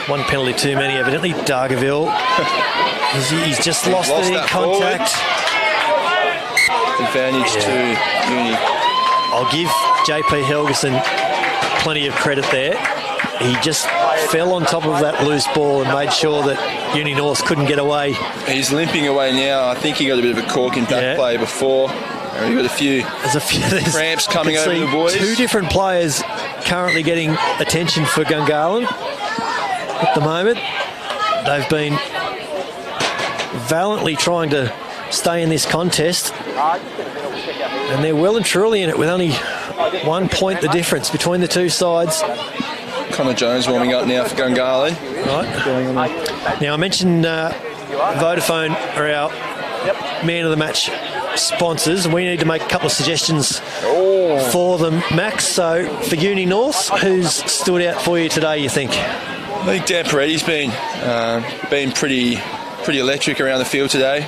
1 penalty too many, evidently. Dargaville, he's just lost it in contact. Advantage to Uni. I'll give JP Helgeson plenty of credit there. He just fell on top of that loose ball and made sure that Uni North couldn't get away. He's limping away now. I think he got a bit of a cork in back play before. He got a few cramps coming over the boys. 2 different players currently getting attention for Gungahlin at the moment. They've been valiantly trying to stay in this contest, and they're well and truly in it with only 1 point the difference between the two sides. Connor Jones warming up now for Gungahlin. Right. Now, I mentioned Vodafone are our man of the match sponsors, and we need to make a couple of suggestions for them, Max. So, for Uni North, who's stood out for you today, you think? think Dan Peretti's been pretty electric around the field today.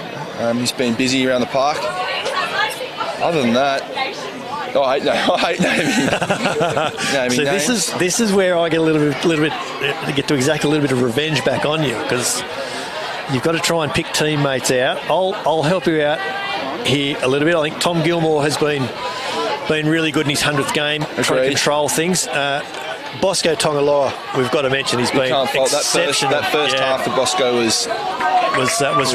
He's been busy around the park. Other than that, I hate naming So names. this is where I get get to exact a little bit of revenge back on you, because you've got to try and pick teammates out. I'll help you out here a little bit. I think Tom Gilmore has been really good in his 100th game, trying to control things. Bosco Tongaloa, we've got to mention, he's been exceptional. That first half of Bosco was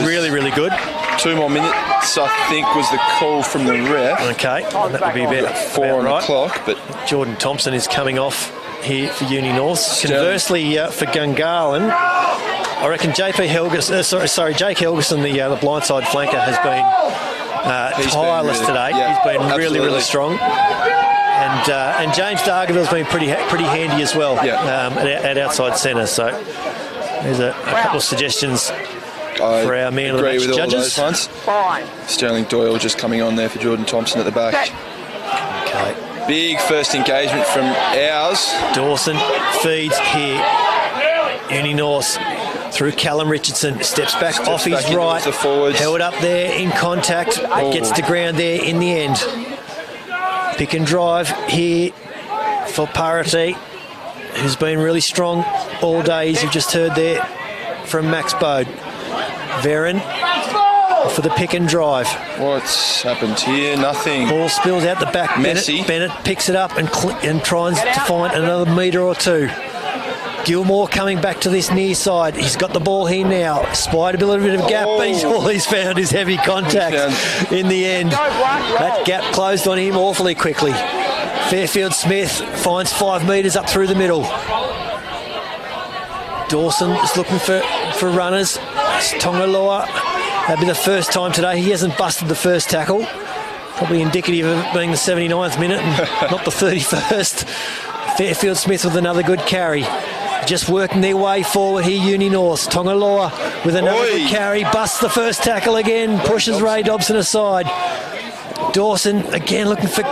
really, really good. 2 more minutes, I think, was the call from the ref. Okay, that would be about 4 on right. the clock. But Jordan Thompson is coming off here for Uni North. Conversely, for Gungahlin, I reckon Jake Helgeson, the blindside flanker, has been tireless today. Yeah, he's been absolutely. really strong. And James Dargaville's been pretty handy as well at outside centre. So there's a couple of suggestions for our man of the match with judges. all those ones. Sterling Doyle just coming on there for Jordan Thompson at the back. Okay. Big first engagement from ours. Dawson feeds here. Uni North through Callum Richardson. Steps back off his back right. the forwards. Held up there in contact. Gets to ground there in the end. Pick and drive here for Parity, who's been really strong all day, as you've just heard there from Max Bode. Veron for the pick and drive. What's happened here? Nothing. Ball spills out the back. Messy. Bennett picks it up and tries to find another metre or two. Gilmore coming back to this near side. He's got the ball here now. Spied a little bit of gap, but all he's found is heavy contact in the end. That gap closed on him awfully quickly. Fairfield Smith finds 5 metres up through the middle. Dawson is looking for runners. Tongaloa, that'd be the first time today. He hasn't busted the first tackle. Probably indicative of it being the 79th minute and not the 31st. Fairfield Smith with another good carry. Just working their way forward here, Uni North. Tongaloa with another good carry. Busts the first tackle again. Pushes Ray Dobson aside. Dawson again looking for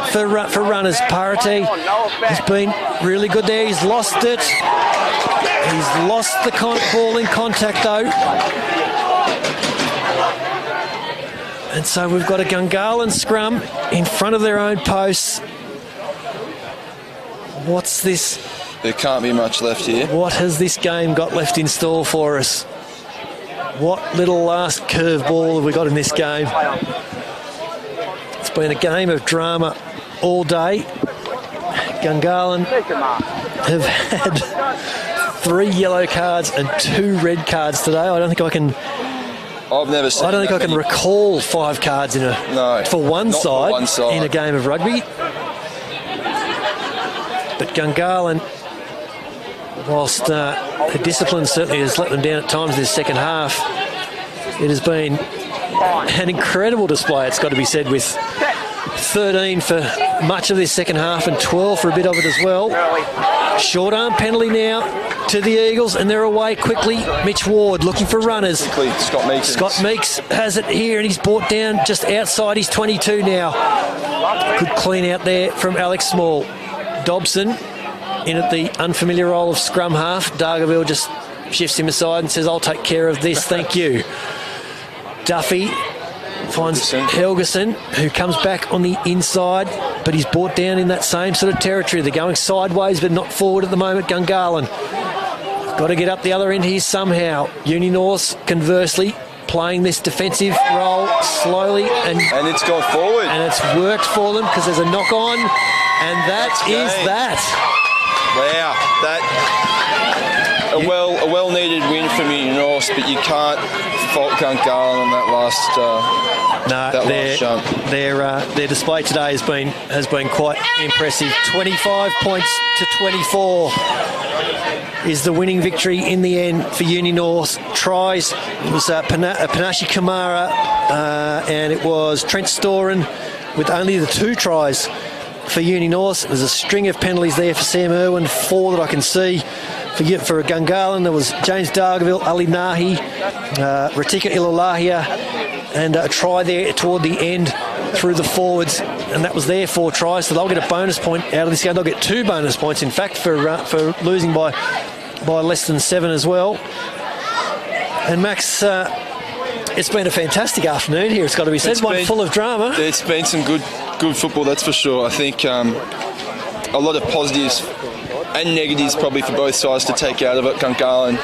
runners. Parity has been really good there. He's lost it. He's lost the ball in contact though. And so we've got a Gungahlin scrum in front of their own posts. What's this? There can't be much left here. What has this game got left in store for us? What little last curveball have we got in this game? It's been a game of drama all day. Gungahlin have had 3 yellow cards and 2 red cards today. I don't think I can recall 5 cards for one side in a game of rugby. But Gungahlin, whilst the discipline certainly has let them down at times in the second half, it has been an incredible display, it's got to be said, with 13 for much of this second half and 12 for a bit of it as well. Short arm penalty now to the Eagles, and they're away quickly. Mitch Ward looking for runners. Scott Meeks has it here, and he's brought down just outside his 22 now. Good clean out there from Alex Small. Dobson in at the unfamiliar role of scrum half. Dargaville just shifts him aside and says, I'll take care of this, thank you. Duffy finds Helgeson, who comes back on the inside, but he's brought down in that same sort of territory. They're going sideways but not forward at the moment. Gungahlin got to get up the other end here somehow. Uni North, conversely, playing this defensive role slowly, and it's gone forward, and it's worked for them because there's a knock on, and that is that. Wow, a well-needed win from Uni North, but you can't fault Gungahlin on that last jump. Their display today has been quite impressive. 25 points to 24 is the winning victory in the end for Uni North. Tries, it was Panache Kamara and it was Trent Storen with only the 2 tries for Uni North. There's a string of penalties there for Sam Irwin, 4 that I can see. For Gungahlin, there was James Dargaville, Ali Nahi, Ratika Ilalahia, and a try there toward the end through the forwards, and that was their 4 tries, so they'll get a bonus point out of this game. They'll get 2 bonus points, in fact, for losing by by less than 7 as well. And Max, it's been a fantastic afternoon here, it's got to be said. One full of drama. It's been some good football, that's for sure. I think a lot of positives and negatives probably for both sides to take out of it. Gungahlin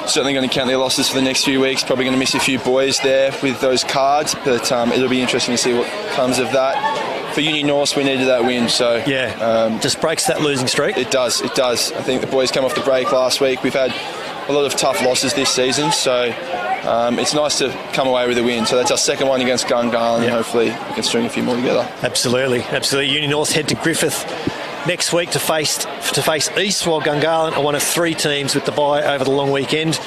certainly going to count their losses for the next few weeks. Probably going to miss a few boys there with those cards, but it'll be interesting to see what comes of that. For Union North, we needed that win, so just breaks that losing streak. It does. I think the boys came off the break last week. We've had a lot of tough losses this season, so it's nice to come away with a win. So that's our second one against Gungahlin, and hopefully we can string a few more together. Absolutely. Union North head to Griffith next week to face East, while Gungahlin are one of 3 teams with the bye over the long weekend.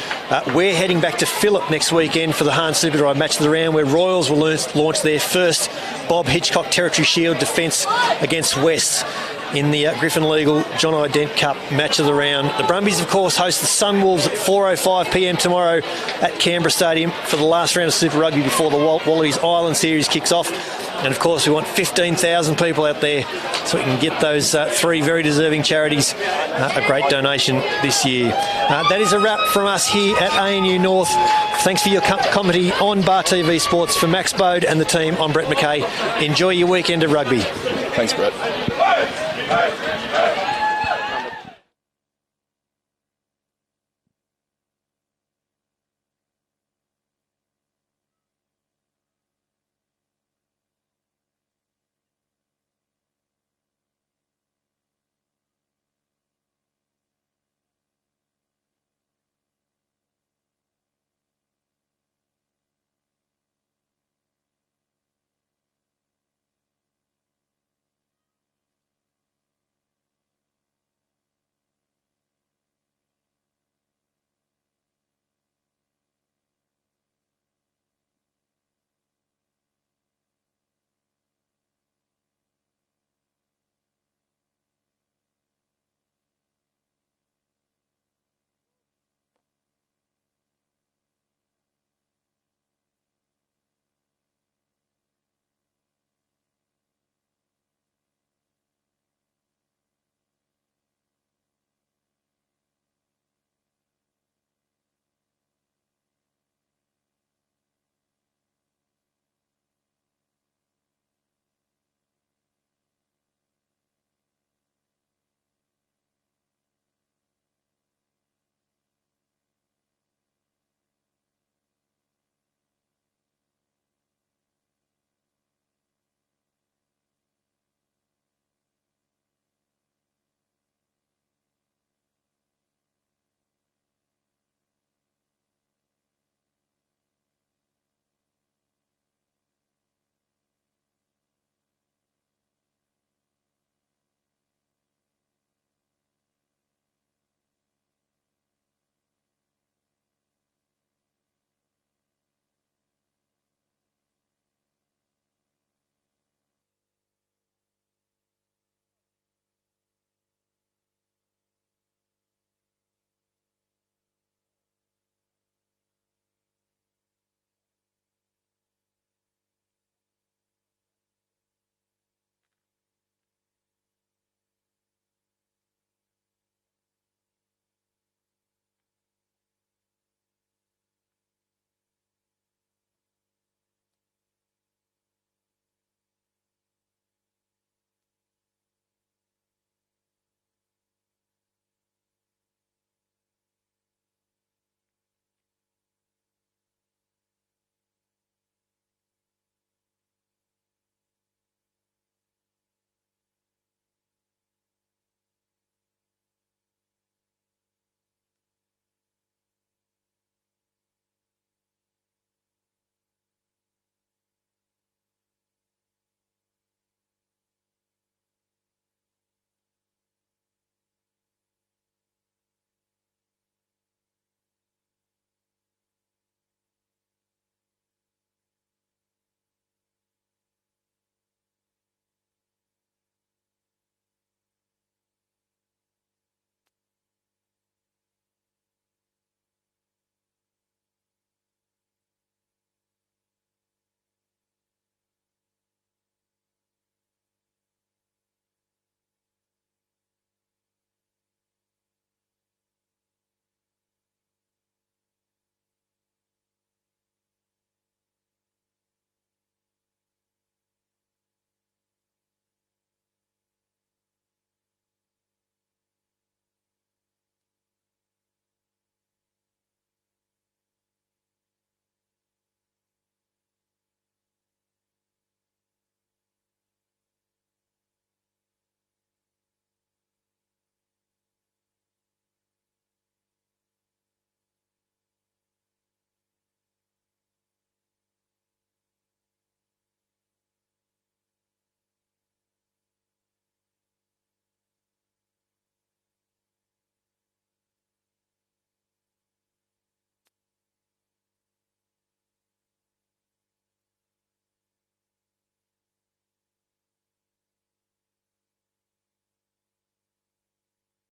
We're heading back to Phillip next weekend for the Hahn Superdrive Match of the Round, where Royals will launch their first Bob Hitchcock Territory Shield defence against West in the Griffin Legal John Ident Cup Match of the Round. The Brumbies, of course, host the Sunwolves at 4:05pm tomorrow at Canberra Stadium for the last round of Super Rugby before the Wallabies Island Series kicks off. And of course, we want 15,000 people out there so we can get those 3 very deserving charities a great donation this year. That is a wrap from us here at ANU North. Thanks for your commentary on Bar TV Sports. For Max Bode and the team, I'm Brett McKay. Enjoy your weekend of rugby. Thanks, Brett.